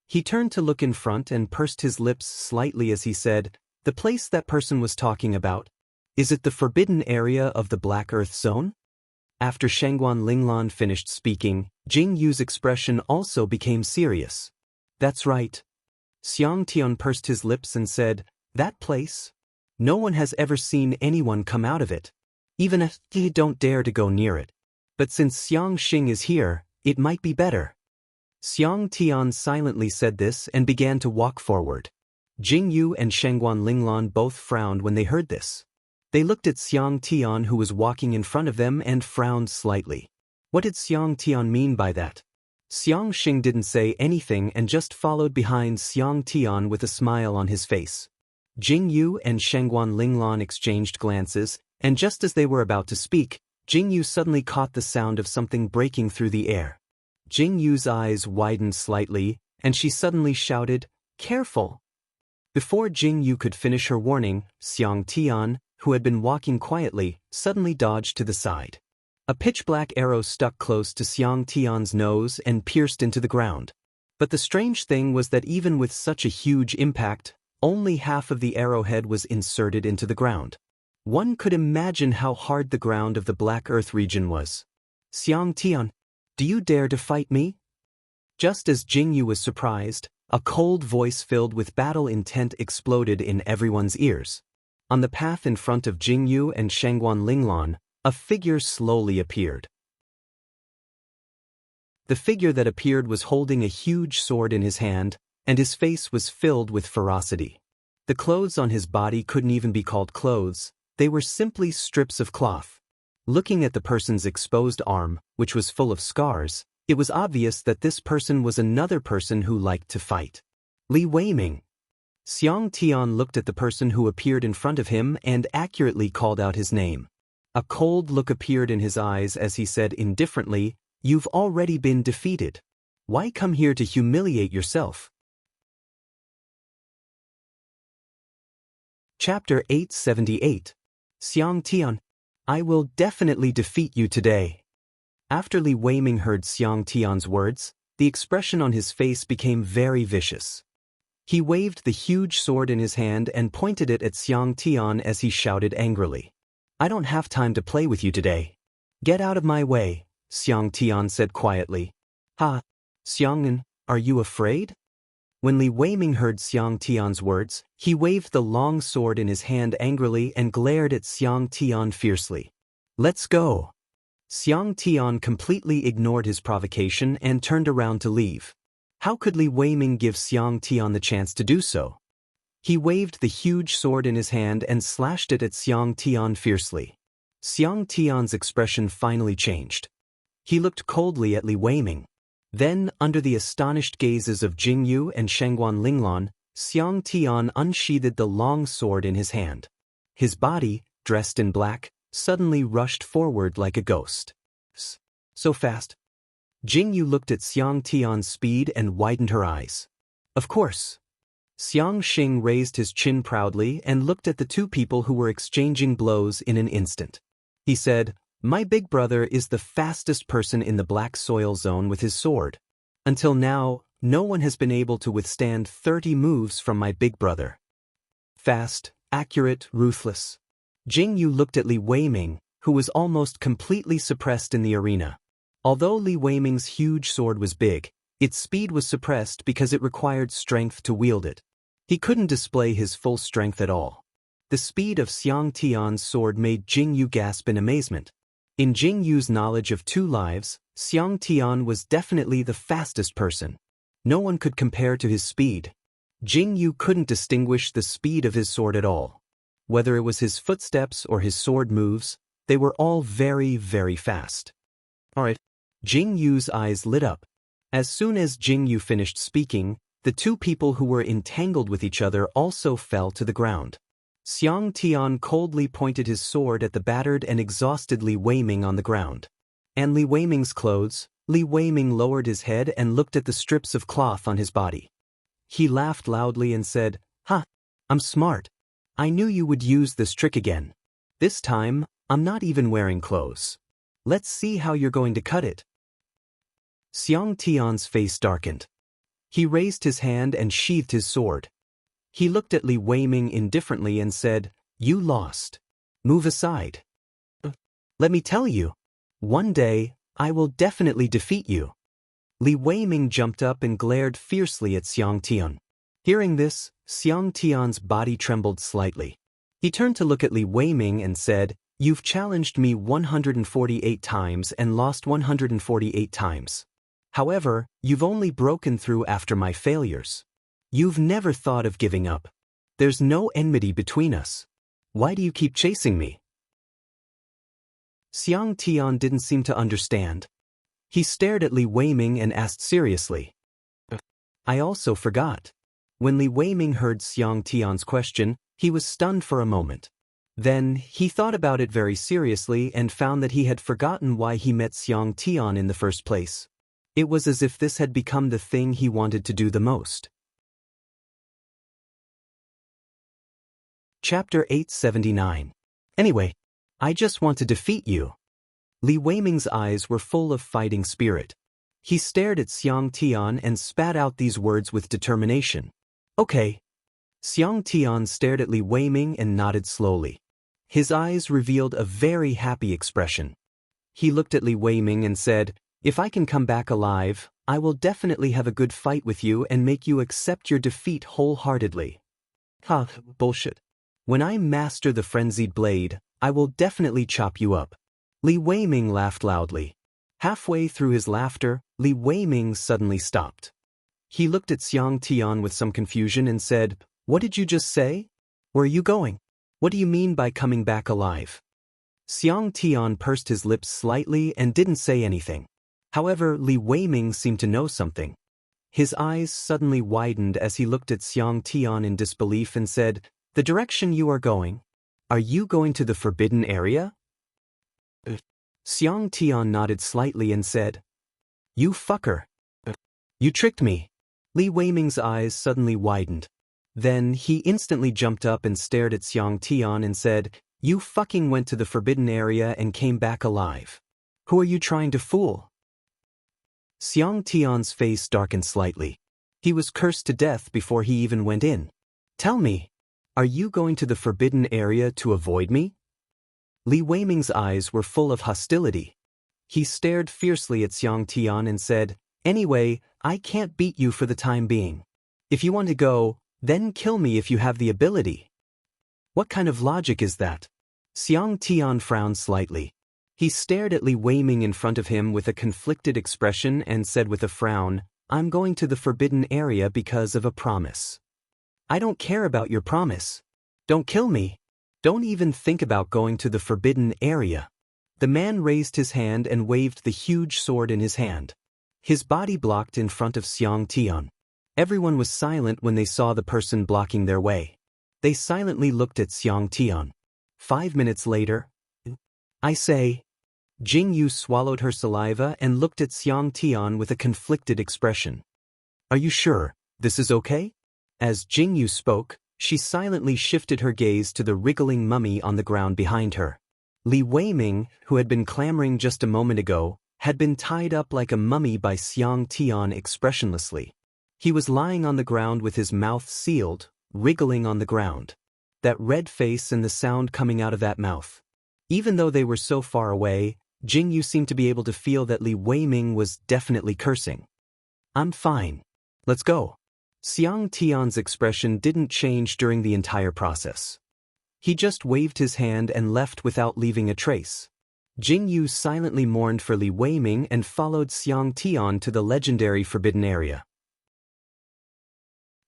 Speaker 1: He turned to look in front and pursed his lips slightly as he said, the place that person was talking about, is it the forbidden area of the Black Earth Zone? After Shangguan Linglan finished speaking, Jing Yu's expression also became serious. That's right. Xiang Tian pursed his lips and said, that place? No one has ever seen anyone come out of it. Even if they don't dare to go near it. But since Xiang Xing is here, it might be better. Xiang Tian silently said this and began to walk forward. Jing Yu and Shangguan Linglan both frowned when they heard this. They looked at Xiang Tian, who was walking in front of them, and frowned slightly. What did Xiang Tian mean by that? Xiang Xing didn't say anything and just followed behind Xiang Tian with a smile on his face. Jing Yu and Shangguan Linglan exchanged glances, and just as they were about to speak, Jing Yu suddenly caught the sound of something breaking through the air. Jing Yu's eyes widened slightly, and she suddenly shouted, "Careful!" Before Jing Yu could finish her warning, Xiang Tian, who had been walking quietly, suddenly dodged to the side. A pitch-black arrow stuck close to Xiang Tian's nose and pierced into the ground. But the strange thing was that even with such a huge impact, only half of the arrowhead was inserted into the ground. One could imagine how hard the ground of the Black Earth region was. "Xiang Tian, do you dare to fight me?" Just as Jing Yu was surprised, a cold voice filled with battle intent exploded in everyone's ears. On the path in front of Jing Yu and Shangguan Linglan, a figure slowly appeared. The figure that appeared was holding a huge sword in his hand, and his face was filled with ferocity. The clothes on his body couldn't even be called clothes, they were simply strips of cloth. Looking at the person's exposed arm, which was full of scars, it was obvious that this person was another person who liked to fight. Li Weiming. Xiang Tian looked at the person who appeared in front of him and accurately called out his name. A cold look appeared in his eyes as he said indifferently, "You've already been defeated. Why come here to humiliate yourself?" Chapter 878. Xiang Tian, I will definitely defeat you today. After Li Weiming heard Xiang Tian's words, the expression on his face became very vicious. He waved the huge sword in his hand and pointed it at Xiang Tian as he shouted angrily, "I don't have time to play with you today. Get out of my way," Xiang Tian said quietly. "Ha, Xiang'an, are you afraid?" When Li Weiming heard Xiang Tian's words, he waved the long sword in his hand angrily and glared at Xiang Tian fiercely. "Let's go." Xiang Tian completely ignored his provocation and turned around to leave. How could Li Weiming give Xiang Tian the chance to do so? He waved the huge sword in his hand and slashed it at Xiang Tian fiercely. Xiang Tian's expression finally changed. He looked coldly at Li Weiming. Then, under the astonished gazes of Jing Yu and Shangguan Linglan, Xiang Tian unsheathed the long sword in his hand. His body, dressed in black, suddenly rushed forward like a ghost. So fast. Jing Yu looked at Xiang Tian's speed and widened her eyes. Of course. Xiang Xing raised his chin proudly and looked at the two people who were exchanging blows in an instant. He said, "My big brother is the fastest person in the Black Soil Zone with his sword. Until now, no one has been able to withstand 30 moves from my big brother. Fast, accurate, ruthless." Jing Yu looked at Li Weiming, who was almost completely suppressed in the arena. Although Li Weiming's huge sword was big, its speed was suppressed because it required strength to wield it. He couldn't display his full strength at all. The speed of Xiang Tian's sword made Jing Yu gasp in amazement. In Jing Yu's knowledge of two lives, Xiang Tian was definitely the fastest person. No one could compare to his speed. Jing Yu couldn't distinguish the speed of his sword at all. Whether it was his footsteps or his sword moves, they were all very, very fast. Alright. Jing Yu's eyes lit up. As soon as Jing Yu finished speaking, the two people who were entangled with each other also fell to the ground. Xiang Tian coldly pointed his sword at the battered and exhausted Li Weiming on the ground. And Li Weiming's clothes, Li Weiming lowered his head and looked at the strips of cloth on his body. He laughed loudly and said, "Ha, I'm smart. I knew you would use this trick again. This time, I'm not even wearing clothes. Let's see how you're going to cut it." Xiang Tian's face darkened. He raised his hand and sheathed his sword. He looked at Li Weiming indifferently and said, "You lost. Move aside. Let me tell you, one day, I will definitely defeat you." Li Weiming jumped up and glared fiercely at Xiang Tian. Hearing this, Xiang Tian's body trembled slightly. He turned to look at Li Weiming and said, "You've challenged me 148 times and lost 148 times. However, you've only broken through after my failures. You've never thought of giving up. There's no enmity between us. Why do you keep chasing me? Xiang Tian didn't seem to understand. He stared at Li Weiming and asked seriously. I also forgot. When Li Weiming heard Xiang Tian's question, he was stunned for a moment. Then, he thought about it very seriously and found that he had forgotten why he met Xiang Tian in the first place. It was as if this had become the thing he wanted to do the most. Chapter 879. Anyway, I just want to defeat you. Li Weiming's eyes were full of fighting spirit. He stared at Xiang Tian and spat out these words with determination. Okay. Xiang Tian stared at Li Weiming and nodded slowly. His eyes revealed a very happy expression. He looked at Li Weiming and said, if I can come back alive, I will definitely have a good fight with you and make you accept your defeat wholeheartedly. Ha, bullshit. When I master the frenzied blade, I will definitely chop you up. Li Weiming laughed loudly. Halfway through his laughter, Li Weiming suddenly stopped. He looked at Xiang Tian with some confusion and said, what did you just say? Where are you going? What do you mean by coming back alive? Xiang Tian pursed his lips slightly and didn't say anything. However, Li Weiming seemed to know something. His eyes suddenly widened as he looked at Xiang Tian in disbelief and said, the direction you are going? Are you going to the forbidden area? Xiang Tian nodded slightly and said, you fucker. You tricked me. Li Weiming's eyes suddenly widened. Then he instantly jumped up and stared at Xiang Tian and said, you fucking went to the forbidden area and came back alive. Who are you trying to fool? Xiang Tian's face darkened slightly. He was cursed to death before he even went in. Tell me, are you going to the forbidden area to avoid me? Li Weiming's eyes were full of hostility. He stared fiercely at Xiang Tian and said, anyway, I can't beat you for the time being. If you want to go, then kill me if you have the ability. What kind of logic is that? Xiang Tian frowned slightly. He stared at Li Weiming in front of him with a conflicted expression and said with a frown, I'm going to the forbidden area because of a promise. I don't care about your promise. Don't kill me. Don't even think about going to the forbidden area. The man raised his hand and waved the huge sword in his hand. His body blocked in front of Xiang Tian. Everyone was silent when they saw the person blocking their way. They silently looked at Xiang Tian. 5 minutes later, I say, Jing Yu swallowed her saliva and looked at Xiang Tian with a conflicted expression. Are you sure this is okay? As Jing Yu spoke, she silently shifted her gaze to the wriggling mummy on the ground behind her. Li Weiming, who had been clamoring just a moment ago, had been tied up like a mummy by Xiang Tian expressionlessly. He was lying on the ground with his mouth sealed, wriggling on the ground. That red face and the sound coming out of that mouth. Even though they were so far away, Jing Yu seemed to be able to feel that Li Weiming was definitely cursing. I'm fine. Let's go. Xiang Tian's expression didn't change during the entire process. He just waved his hand and left without leaving a trace. Jing Yu silently mourned for Li Weiming and followed Xiang Tian to the legendary forbidden area.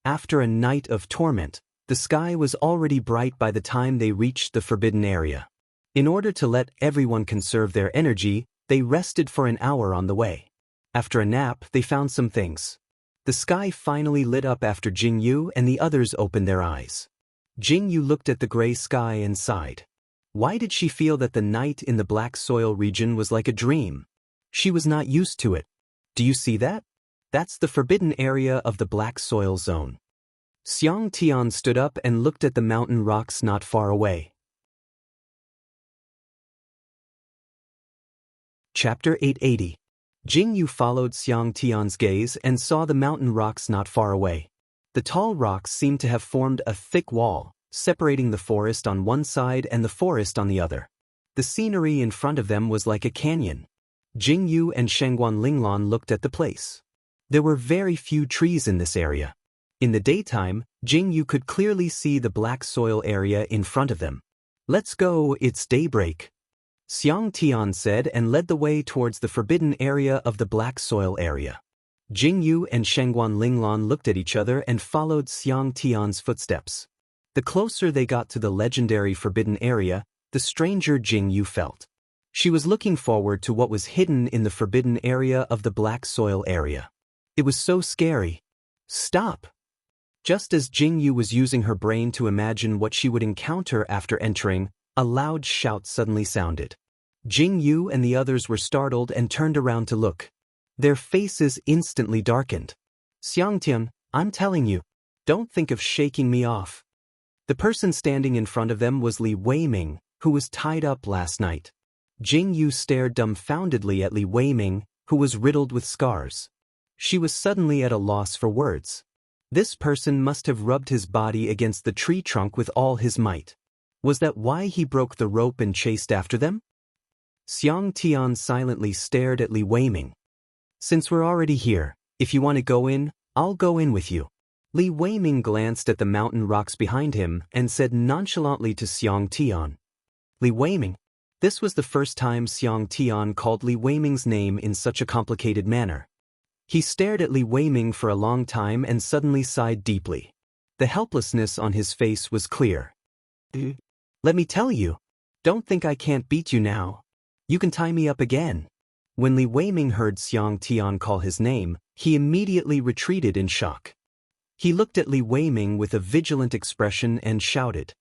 Speaker 1: After a night of torment, the sky was already bright by the time they reached the forbidden area. In order to let everyone conserve their energy, they rested for an hour on the way. After a nap, they found some things. The sky finally lit up after Jing Yu and the others opened their eyes. Jing Yu looked at the gray sky and sighed. Why did she feel that the night in the black soil region was like a dream? She was not used to it. Do you see that? That's the forbidden area of the black soil zone. Xiang Tian stood up and looked at the mountain rocks not far away. Chapter 880. Jing Yu followed Xiang Tian's gaze and saw the mountain rocks not far away. The tall rocks seemed to have formed a thick wall, separating the forest on one side and the forest on the other. The scenery in front of them was like a canyon. Jing Yu and Shengguan Linglan looked at the place. There were very few trees in this area. In the daytime, Jing Yu could clearly see the black soil area in front of them. Let's go, it's daybreak. Xiang Tian said and led the way towards the forbidden area of the black soil area. Jingyu and Shengguan Linglan looked at each other and followed Xiang Tian's footsteps. The closer they got to the legendary forbidden area, the stranger Jingyu felt. She was looking forward to what was hidden in the forbidden area of the black soil area. It was so scary. Stop! Just as Jingyu was using her brain to imagine what she would encounter after entering, a loud shout suddenly sounded. Jingyu and the others were startled and turned around to look. Their faces instantly darkened. Xiangtian, I'm telling you, don't think of shaking me off. The person standing in front of them was Li Weiming, who was tied up last night. Jingyu stared dumbfoundedly at Li Weiming, who was riddled with scars. She was suddenly at a loss for words. This person must have rubbed his body against the tree trunk with all his might. Was that why he broke the rope and chased after them? Xiang Tian silently stared at Li Weiming. Since we're already here, if you want to go in, I'll go in with you. Li Weiming glanced at the mountain rocks behind him and said nonchalantly to Xiang Tian. Li Weiming. This was the first time Xiang Tian called Li Weiming's name in such a complicated manner. He stared at Li Weiming for a long time and suddenly sighed deeply. The helplessness on his face was clear. Let me tell you. Don't think I can't beat you now. You can tie me up again. When Li Weiming heard Xiang Tian call his name, he immediately retreated in shock. He looked at Li Weiming with a vigilant expression and shouted.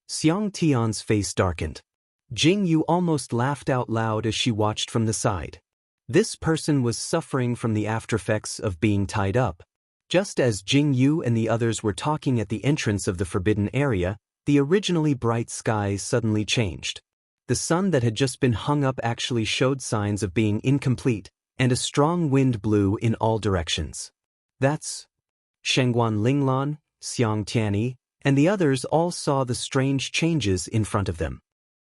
Speaker 1: Xiang Tian's face darkened. Jingyu almost laughed out loud as she watched from the side. This person was suffering from the aftereffects of being tied up. Just as Jingyu and the others were talking at the entrance of the forbidden area, the originally bright sky suddenly changed. The sun that had just been hung up actually showed signs of being incomplete, and a strong wind blew in all directions. That's Shengguan Linglan, Xiang Tianyi, and the others all saw the strange changes in front of them.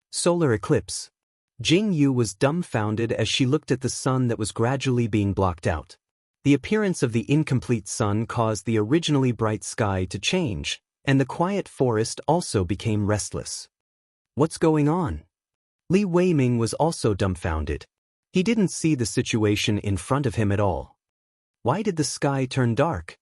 Speaker 1: Solar eclipse. Jingyu was dumbfounded as she looked at the sun that was gradually being blocked out. The appearance of the incomplete sun caused the originally bright sky to change, and the quiet forest also became restless. What's going on? Li Weiming was also dumbfounded. He didn't see the situation in front of him at all. Why did the sky turn dark?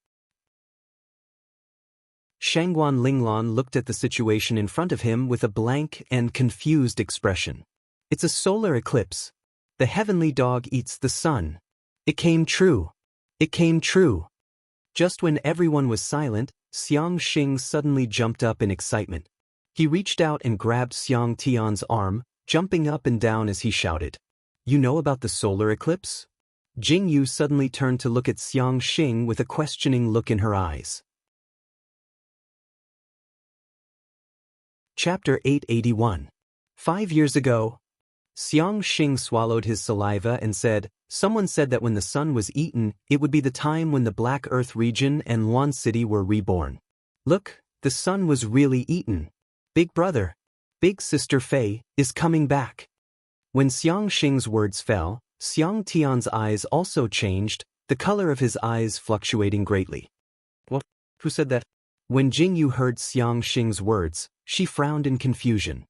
Speaker 1: Shengguan Linglan looked at the situation in front of him with a blank and confused expression. It's a solar eclipse. The heavenly dog eats the sun. It came true. It came true. Just when everyone was silent, Xiang Xing suddenly jumped up in excitement. He reached out and grabbed Xiang Tian's arm, jumping up and down as he shouted. You know about the solar eclipse? Jingyu suddenly turned to look at Xiang Xing with a questioning look in her eyes. Chapter 881. 5 years ago. Xiang Xing swallowed his saliva and said, someone said that when the sun was eaten, it would be the time when the Black Earth region and Luan City were reborn. Look, the sun was really eaten. Big brother, big sister Fei, is coming back. When Xiang Xing's words fell, Xiang Tian's eyes also changed, the color of his eyes fluctuating greatly. What? Who said that? When Jingyu heard Xiang Xing's words, she frowned in confusion.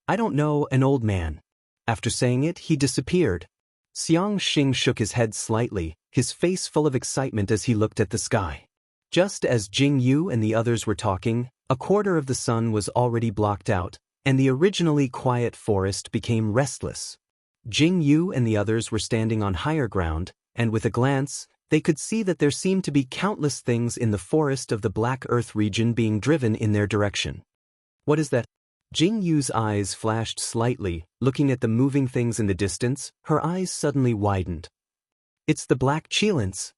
Speaker 1: I don't know, an old man. After saying it, he disappeared. Xiang Xing shook his head slightly, his face full of excitement as he looked at the sky. Just as Jingyu and the others were talking, a quarter of the sun was already blocked out, and the originally quiet forest became restless. Jingyu and the others were standing on higher ground, and with a glance, they could see that there seemed to be countless things in the forest of the Black Earth region being driven in their direction. What is that? Jingyu's eyes flashed slightly, looking at the moving things in the distance, her eyes suddenly widened. It's the black cheelants!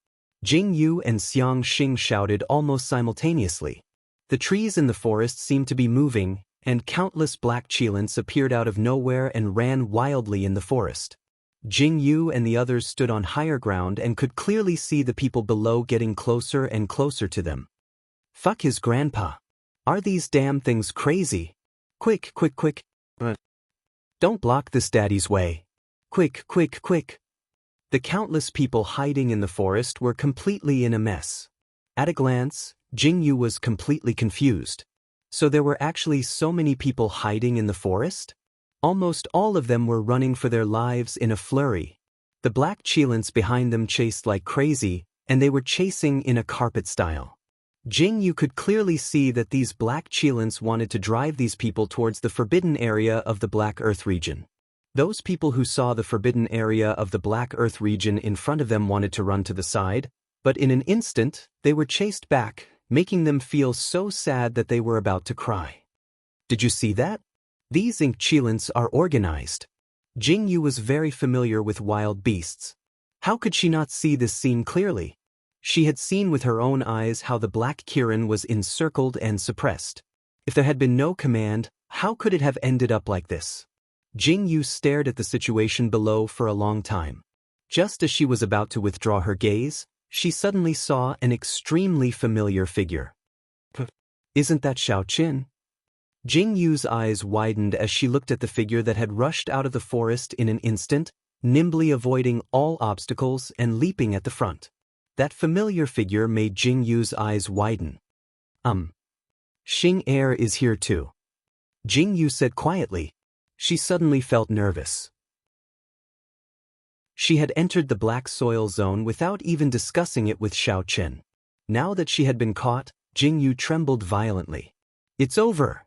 Speaker 1: Jingyu and Xiang Xing shouted almost simultaneously. The trees in the forest seemed to be moving, and countless black cheelants appeared out of nowhere and ran wildly in the forest. Jingyu and the others stood on higher ground and could clearly see the people below getting closer and closer to them. Fuck his grandpa. Are these damn things crazy? Quick, quick, quick. Don't block this daddy's way. Quick, quick, quick. The countless people hiding in the forest were completely in a mess. At a glance, Jingyu was completely confused. So there were actually so many people hiding in the forest? Almost all of them were running for their lives in a flurry. The black Qilins behind them chased like crazy, and they were chasing in a carpet style. Jingyu could clearly see that these black Qilins wanted to drive these people towards the forbidden area of the Black Earth region. Those people who saw the forbidden area of the Black Earth region in front of them wanted to run to the side, but in an instant, they were chased back, making them feel so sad that they were about to cry. Did you see that? These ink Qilins are organized. Jingyu was very familiar with wild beasts. How could she not see this scene clearly? She had seen with her own eyes how the black Kirin was encircled and suppressed. If there had been no command, how could it have ended up like this? Jingyu stared at the situation below for a long time. Just as she was about to withdraw her gaze, she suddenly saw an extremely familiar figure. Isn't that Xiaoqin? Jingyu's eyes widened as she looked at the figure that had rushed out of the forest in an instant, nimbly avoiding all obstacles and leaping at the front. That familiar figure made Jingyu's eyes widen. Xing Er is here too. Jingyu said quietly. She suddenly felt nervous. She had entered the black soil zone without even discussing it with Xiaoqin. Now that she had been caught, Jingyu trembled violently. It's over.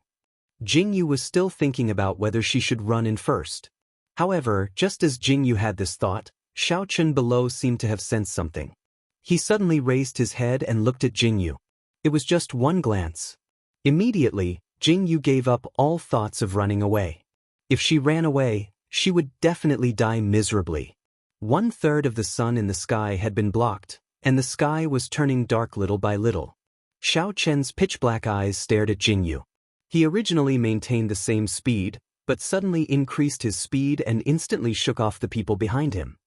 Speaker 1: Jingyu was still thinking about whether she should run in first. However, just as Jingyu had this thought, Xiaoqin below seemed to have sensed something. He suddenly raised his head and looked at Jingyu. It was just one glance. Immediately, Jingyu gave up all thoughts of running away. If she ran away, she would definitely die miserably. 1/3 of the sun in the sky had been blocked, and the sky was turning dark little by little. Xiaoqian's pitch-black eyes stared at Jingyu. He originally maintained the same speed, but suddenly increased his speed and instantly shook off the people behind him.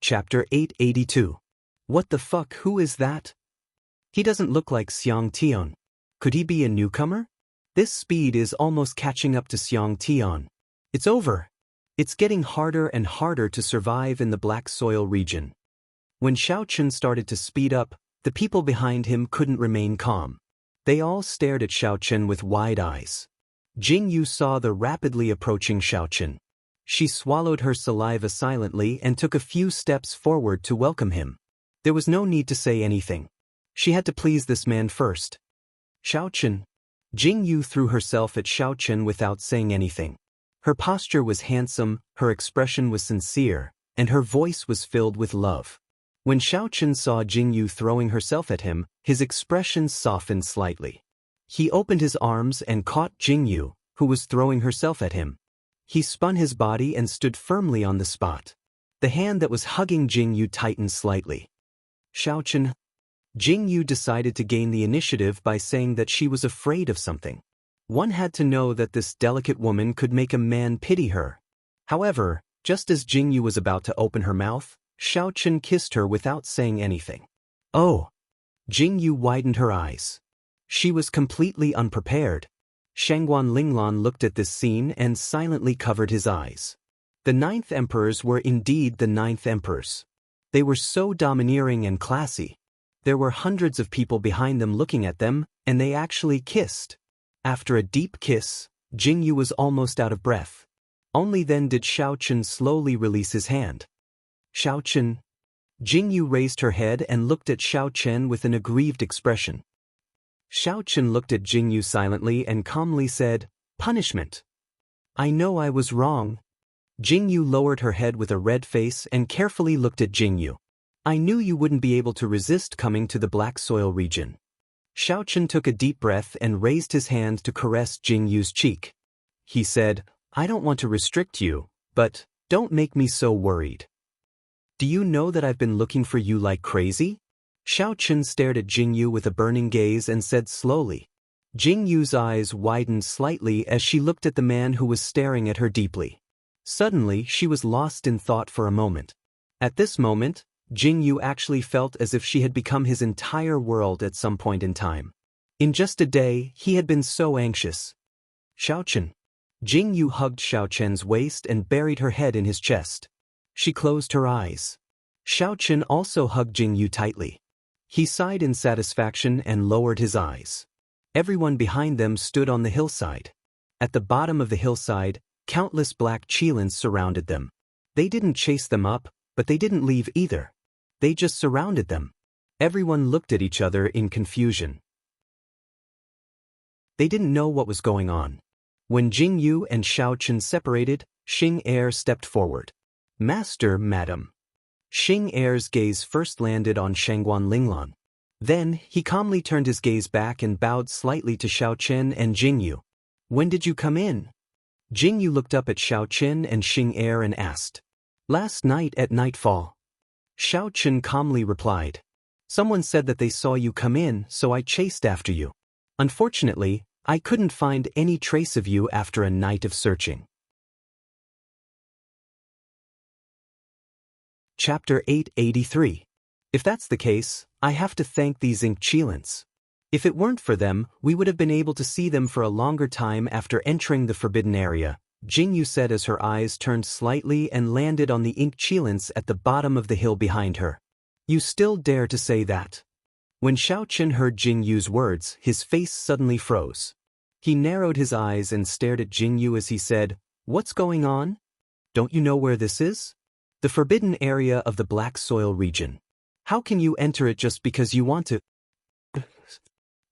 Speaker 1: Chapter 882. What the fuck, who is that? He doesn't look like Xiang Tian. Could he be a newcomer? This speed is almost catching up to Xiang Tian. It's over. It's getting harder and harder to survive in the black soil region. When Xiaoqin started to speed up, the people behind him couldn't remain calm. They all stared at Xiaoqin with wide eyes. Jingyu saw the rapidly approaching Xiaoqin. She swallowed her saliva silently and took a few steps forward to welcome him. There was no need to say anything. She had to please this man first. Xiaoqin. Jingyu threw herself at Xiaoqin without saying anything. Her posture was handsome, her expression was sincere, and her voice was filled with love. When Xiaoqin saw Jingyu throwing herself at him, his expression softened slightly. He opened his arms and caught Jingyu, who was throwing herself at him. He spun his body and stood firmly on the spot. The hand that was hugging Jingyu tightened slightly. Xiaoqin. Jingyu decided to gain the initiative by saying that she was afraid of something. One had to know that this delicate woman could make a man pity her. However, just as Jingyu was about to open her mouth, Xiaoqin kissed her without saying anything. Oh! Jingyu widened her eyes. She was completely unprepared. Shangguan Linglan looked at this scene and silently covered his eyes. The 9th emperors were indeed the 9th emperors. They were so domineering and classy. There were hundreds of people behind them looking at them, and they actually kissed. After a deep kiss, Jingyu was almost out of breath. Only then did Xiaoqin slowly release his hand. Xiaoqin. Jingyu raised her head and looked at Xiaoqin with an aggrieved expression. Xiaoqin looked at Jingyu silently and calmly said, "Punishment." I know I was wrong. Jingyu lowered her head with a red face and carefully looked at Jingyu. I knew you wouldn't be able to resist coming to the black soil region. Xiaoqin took a deep breath and raised his hand to caress Jingyu's cheek. He said, I don't want to restrict you, but don't make me so worried. Do you know that I've been looking for you like crazy? Xiaoqin stared at Jingyu with a burning gaze and said slowly. Jingyu's eyes widened slightly as she looked at the man who was staring at her deeply. Suddenly, she was lost in thought for a moment. At this moment, Jingyu actually felt as if she had become his entire world at some point in time. In just a day, he had been so anxious. Xiaoqin. Jingyu hugged Xiaoqin's waist and buried her head in his chest. She closed her eyes. Xiaoqin also hugged Jingyu tightly. He sighed in satisfaction and lowered his eyes. Everyone behind them stood on the hillside. At the bottom of the hillside, countless black Qilins surrounded them. They didn't chase them up, but they didn't leave either. They just surrounded them. Everyone looked at each other in confusion. They didn't know what was going on. When Jingyu and Xiaochen separated, Xing Er stepped forward. "Master, madam." Xing Er's gaze first landed on Shangguan Linglan. Then, he calmly turned his gaze back and bowed slightly to Xiaochen and Jingyu. "When did you come in?" Jingyu looked up at Xiaochen and Xing Er and asked. "Last night at nightfall." Xiaochen calmly replied. "Someone said that they saw you come in, so I chased after you. Unfortunately, I couldn't find any trace of you after a night of searching." Chapter 883. If that's the case, I have to thank these ink Qilins. If it weren't for them, we would have been able to see them for a longer time after entering the forbidden area, Jingyu said as her eyes turned slightly and landed on the ink Qilins at the bottom of the hill behind her. "You still dare to say that?" When Xiaochen heard Jingyu's words, his face suddenly froze. He narrowed his eyes and stared at Jingyu as he said, "What's going on? Don't you know where this is? The forbidden area of the Black Soil region. How can you enter it just because you want to?"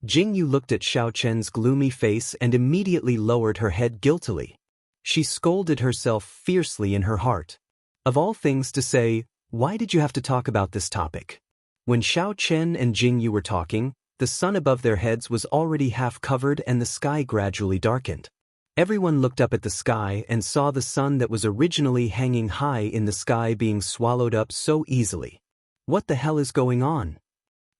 Speaker 1: Jingyu looked at Xiaochen's gloomy face and immediately lowered her head guiltily. She scolded herself fiercely in her heart. Of all things to say, why did you have to talk about this topic? When Xiaochen and Jingyu were talking, the sun above their heads was already half covered and the sky gradually darkened. Everyone looked up at the sky and saw the sun that was originally hanging high in the sky being swallowed up so easily. What the hell is going on?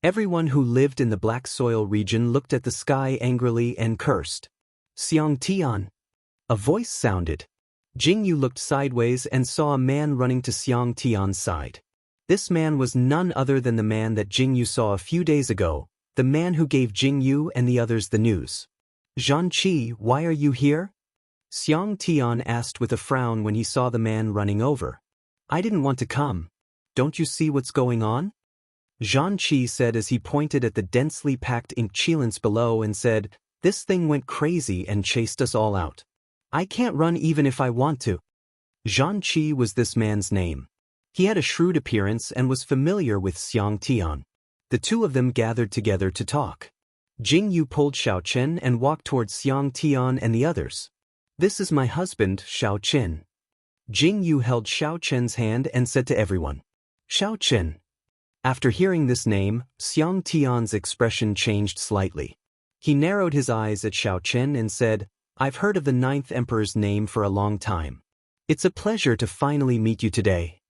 Speaker 1: Everyone who lived in the Black Soil region looked at the sky angrily and cursed. "Xiang Tian." A voice sounded. Jingyu looked sideways and saw a man running to Xiang Tian's side. This man was none other than the man that Jingyu saw a few days ago, the man who gave Jingyu and the others the news. "Zhanqi, why are you here?" Xiang Tian asked with a frown when he saw the man running over. "I didn't want to come. Don't you see what's going on?" Zhanqi said as he pointed at the densely packed ink Qilins below and said, "This thing went crazy and chased us all out. I can't run even if I want to." Zhanqi was this man's name. He had a shrewd appearance and was familiar with Xiang Tian. The two of them gathered together to talk. Jingyu pulled Xiaochen and walked towards Xiang Tian and the others. "This is my husband, Xiaochen." Jingyu held Xiaochen's hand and said to everyone, "Xiaochen." After hearing this name, Xiang Tian's expression changed slightly. He narrowed his eyes at Xiaochen and said, "I've heard of the 9th Emperor's name for a long time. It's a pleasure to finally meet you today."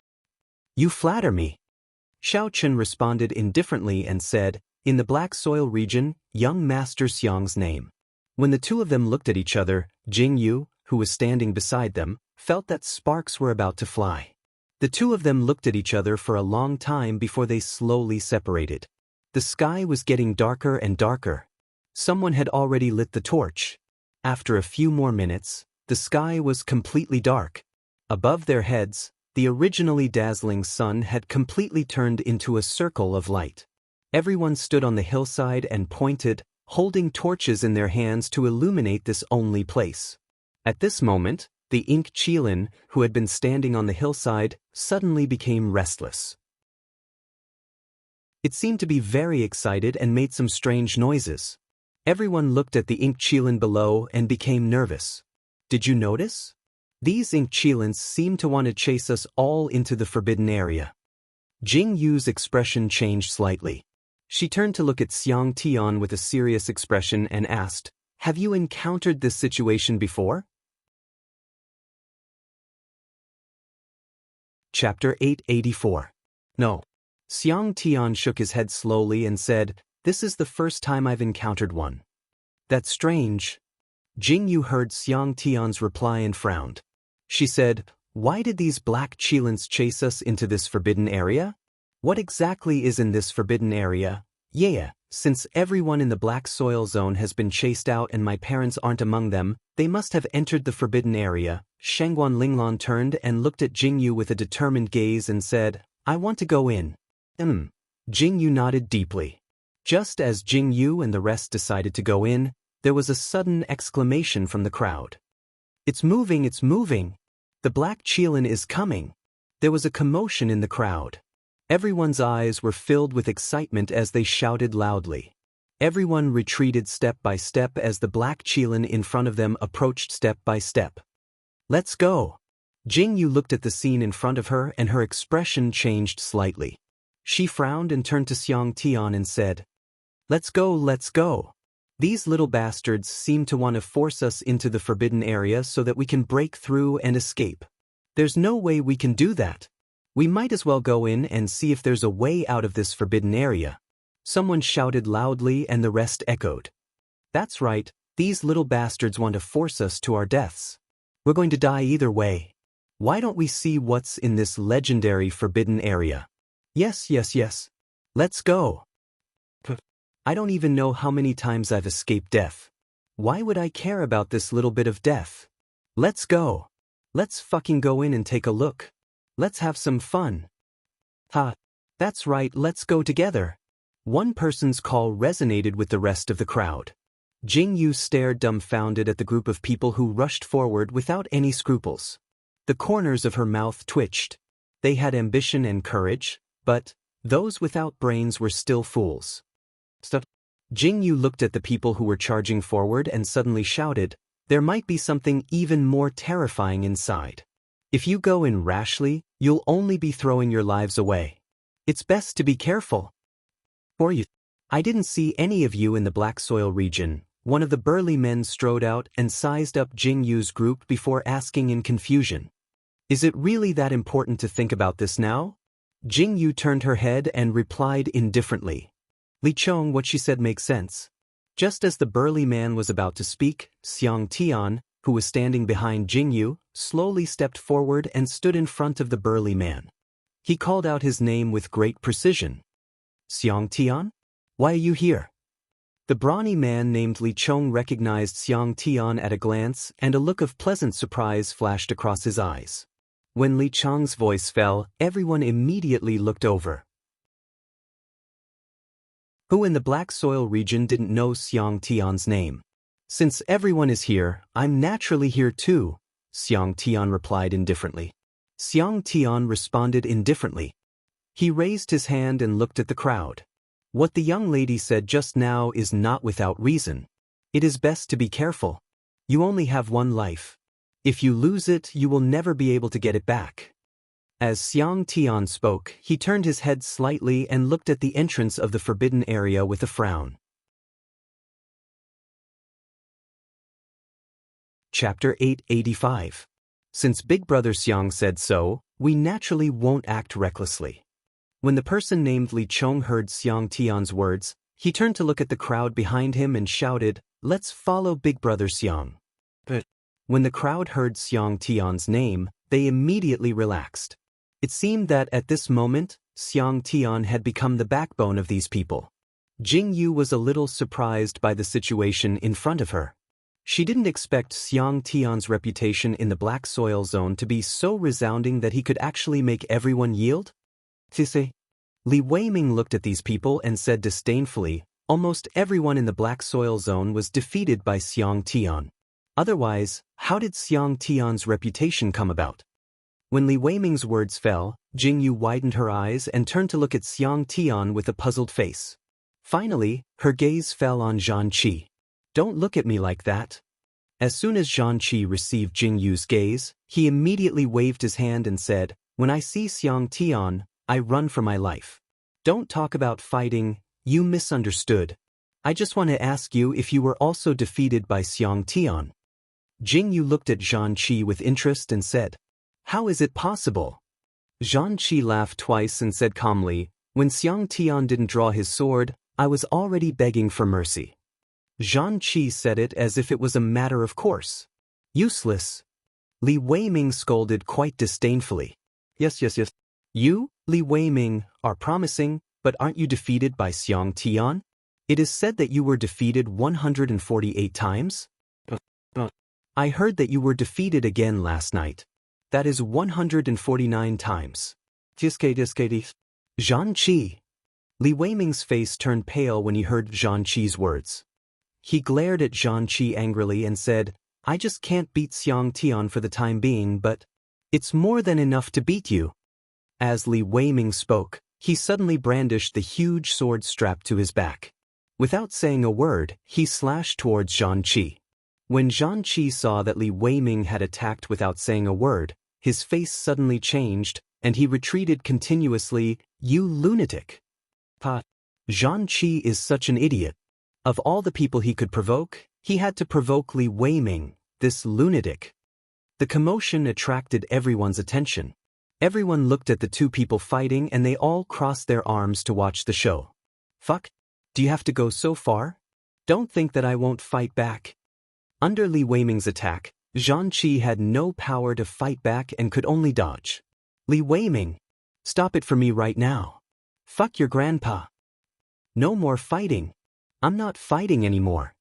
Speaker 1: "You flatter me." Xiaochen responded indifferently and said, "In the Black Soil region, young Master Xiang's name." When the two of them looked at each other, Jingyu, who was standing beside them, felt that sparks were about to fly. The two of them looked at each other for a long time before they slowly separated. The sky was getting darker and darker. Someone had already lit the torch. After a few more minutes, the sky was completely dark. Above their heads, the originally dazzling sun had completely turned into a circle of light. Everyone stood on the hillside and pointed, holding torches in their hands to illuminate this only place. At this moment, the ink Qilin, who had been standing on the hillside, suddenly became restless. It seemed to be very excited and made some strange noises. Everyone looked at the ink Qilin below and became nervous. "Did you notice? These ink Qilins seem to want to chase us all into the forbidden area." Jingyu's expression changed slightly. She turned to look at Xiang Tian with a serious expression and asked, "Have you encountered this situation before?" Chapter 884. "No." Xiang Tian shook his head slowly and said, "This is the first time I've encountered one." "That's strange." Jingyu heard Xiang Tian's reply and frowned. She said, "Why did these black Qilins chase us into this forbidden area? What exactly is in this forbidden area?" "Yeah, since everyone in the Black Soil Zone has been chased out and my parents aren't among them, they must have entered the forbidden area." Shangguan Linglan turned and looked at Jingyu with a determined gaze and said, "I want to go in." Jingyu nodded deeply. Just as Jing Yu and the rest decided to go in, there was a sudden exclamation from the crowd. It's moving, it's moving! The black Qilin is coming! There was a commotion in the crowd. Everyone's eyes were filled with excitement as they shouted loudly. Everyone retreated step by step as the black Qilin in front of them approached step by step. Let's go! Jing Yu looked at the scene in front of her and her expression changed slightly. She frowned and turned to Xiang Tian and said, Let's go, let's go! These little bastards seem to want to force us into the forbidden area so that we can break through and escape. There's no way we can do that. We might as well go in and see if there's a way out of this forbidden area. Someone shouted loudly and the rest echoed. That's right, these little bastards want to force us to our deaths. We're going to die either way. Why don't we see what's in this legendary forbidden area? Yes, yes, yes. Let's go. I don't even know how many times I've escaped death. Why would I care about this little bit of death? Let's go. Let's fucking go in and take a look. Let's have some fun. Ha. That's right, let's go together. One person's call resonated with the rest of the crowd. Jing Yu stared dumbfounded at the group of people who rushed forward without any scruples. The corners of her mouth twitched. They had ambition and courage, but those without brains were still fools. Stop. Jing Yu looked at the people who were charging forward and suddenly shouted, There might be something even more terrifying inside. If you go in rashly, you'll only be throwing your lives away. It's best to be careful. For you. I didn't see any of you in the black soil region. One of the burly men strode out and sized up Jing Yu's group before asking in confusion. Is it really that important to think about this now? Jing Yu turned her head and replied indifferently. Li Chong, what she said makes sense. Just as the burly man was about to speak, Xiang Tian, who was standing behind Jing Yu, slowly stepped forward and stood in front of the burly man. He called out his name with great precision. Xiang Tian? Why are you here? The brawny man named Li Chong recognized Xiang Tian at a glance and a look of pleasant surprise flashed across his eyes. When Li Chong's voice fell, everyone immediately looked over. Who in the black soil region didn't know Xiang Tian's name? Since everyone is here, I'm naturally here too, Xiang Tian replied indifferently. Xiang Tian responded indifferently. He raised his hand and looked at the crowd. What the young lady said just now is not without reason. It is best to be careful. You only have one life. If you lose it, you will never be able to get it back. As Xiang Tian spoke, he turned his head slightly and looked at the entrance of the forbidden area with a frown. Chapter 885. Since Big Brother Xiang said so, we naturally won't act recklessly. When the person named Li Chong heard Xiang Tian's words, he turned to look at the crowd behind him and shouted, Let's follow Big Brother Xiang. But when the crowd heard Xiang Tian's name, they immediately relaxed. It seemed that at this moment, Xiang Tian had become the backbone of these people. Jing Yu was a little surprised by the situation in front of her. She didn't expect Xiang Tian's reputation in the black soil zone to be so resounding that he could actually make everyone yield. Tisse. Li Weiming looked at these people and said disdainfully, almost everyone in the black soil zone was defeated by Xiang Tian. Otherwise, how did Xiang Tian's reputation come about? When Li Weiming's words fell, Jing Yu widened her eyes and turned to look at Xiang Tian with a puzzled face. Finally, her gaze fell on Zhan Qi. Don't look at me like that. As soon as Zhan Qi received Jing Yu's gaze, he immediately waved his hand and said, When I see Xiang Tian, I run for my life. Don't talk about fighting, you misunderstood. I just want to ask you if you were also defeated by Xiang Tian. Jing Yu looked at Zhan Qi with interest and said, How is it possible? Zhan Qi laughed twice and said calmly, When Xiang Tian didn't draw his sword, I was already begging for mercy. Zhan Qi said it as if it was a matter of course. Useless. Li Weiming scolded quite disdainfully. Yes. You, Li Weiming, are promising, but aren't you defeated by Xiang Tian? It is said that you were defeated 148 times? I heard that you were defeated again last night. That is 149 times. Zhan Qi. Li Weiming's face turned pale when he heard Zhang Qi's words. He glared at Zhang Qi angrily and said, I just can't beat Xiang Tian for the time being, but it's more than enough to beat you. As Li Weiming spoke, he suddenly brandished the huge sword strapped to his back. Without saying a word, he slashed towards Zhang Qi. When Zhang Qi saw that Li Weiming had attacked without saying a word, his face suddenly changed, and he retreated continuously. You lunatic! Pa! Zhang Qi is such an idiot. Of all the people he could provoke, he had to provoke Li Weiming, this lunatic. The commotion attracted everyone's attention. Everyone looked at the two people fighting and they all crossed their arms to watch the show. Fuck? Do you have to go so far? Don't think that I won't fight back. Under Li Weiming's attack, Zhang Qi had no power to fight back and could only dodge. Li Weiming! Stop it for me right now. Fuck your grandpa. No more fighting. I'm not fighting anymore.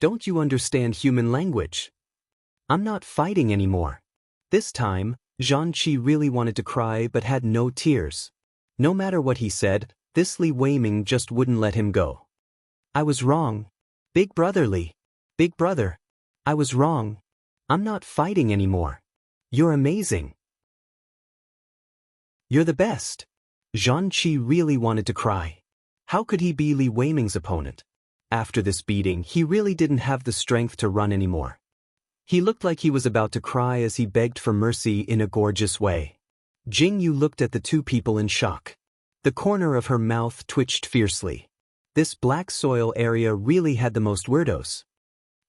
Speaker 1: Don't you understand human language? I'm not fighting anymore. This time, Zhang Qi really wanted to cry but had no tears. No matter what he said, this Li Weiming just wouldn't let him go. I was wrong. Big brother Li. Big brother. I was wrong. I'm not fighting anymore. You're amazing. You're the best. Zhang Qi really wanted to cry. How could he be Li Weiming's opponent? After this beating, he really didn't have the strength to run anymore. He looked like he was about to cry as he begged for mercy in a gorgeous way. Jingyu looked at the two people in shock. The corner of her mouth twitched fiercely. This black soil area really had the most weirdos.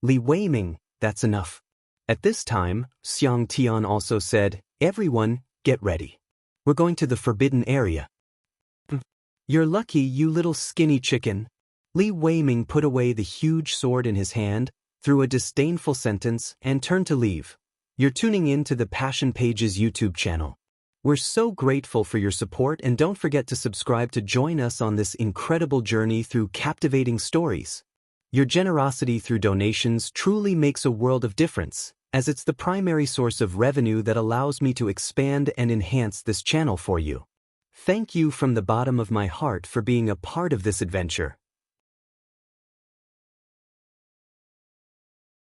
Speaker 1: Li Weiming, that's enough. At this time, Xiang Tian also said, everyone, get ready. We're going to the forbidden area. You're lucky, you little skinny chicken. Li Weiming put away the huge sword in his hand, threw a disdainful sentence, and turned to leave. You're tuning in to the Passion Pages YouTube channel. We're so grateful for your support, and don't forget to subscribe to join us on this incredible journey through captivating stories. Your generosity through donations truly makes a world of difference, as it's the primary source of revenue that allows me to expand and enhance this channel for you. Thank you from the bottom of my heart for being a part of this adventure.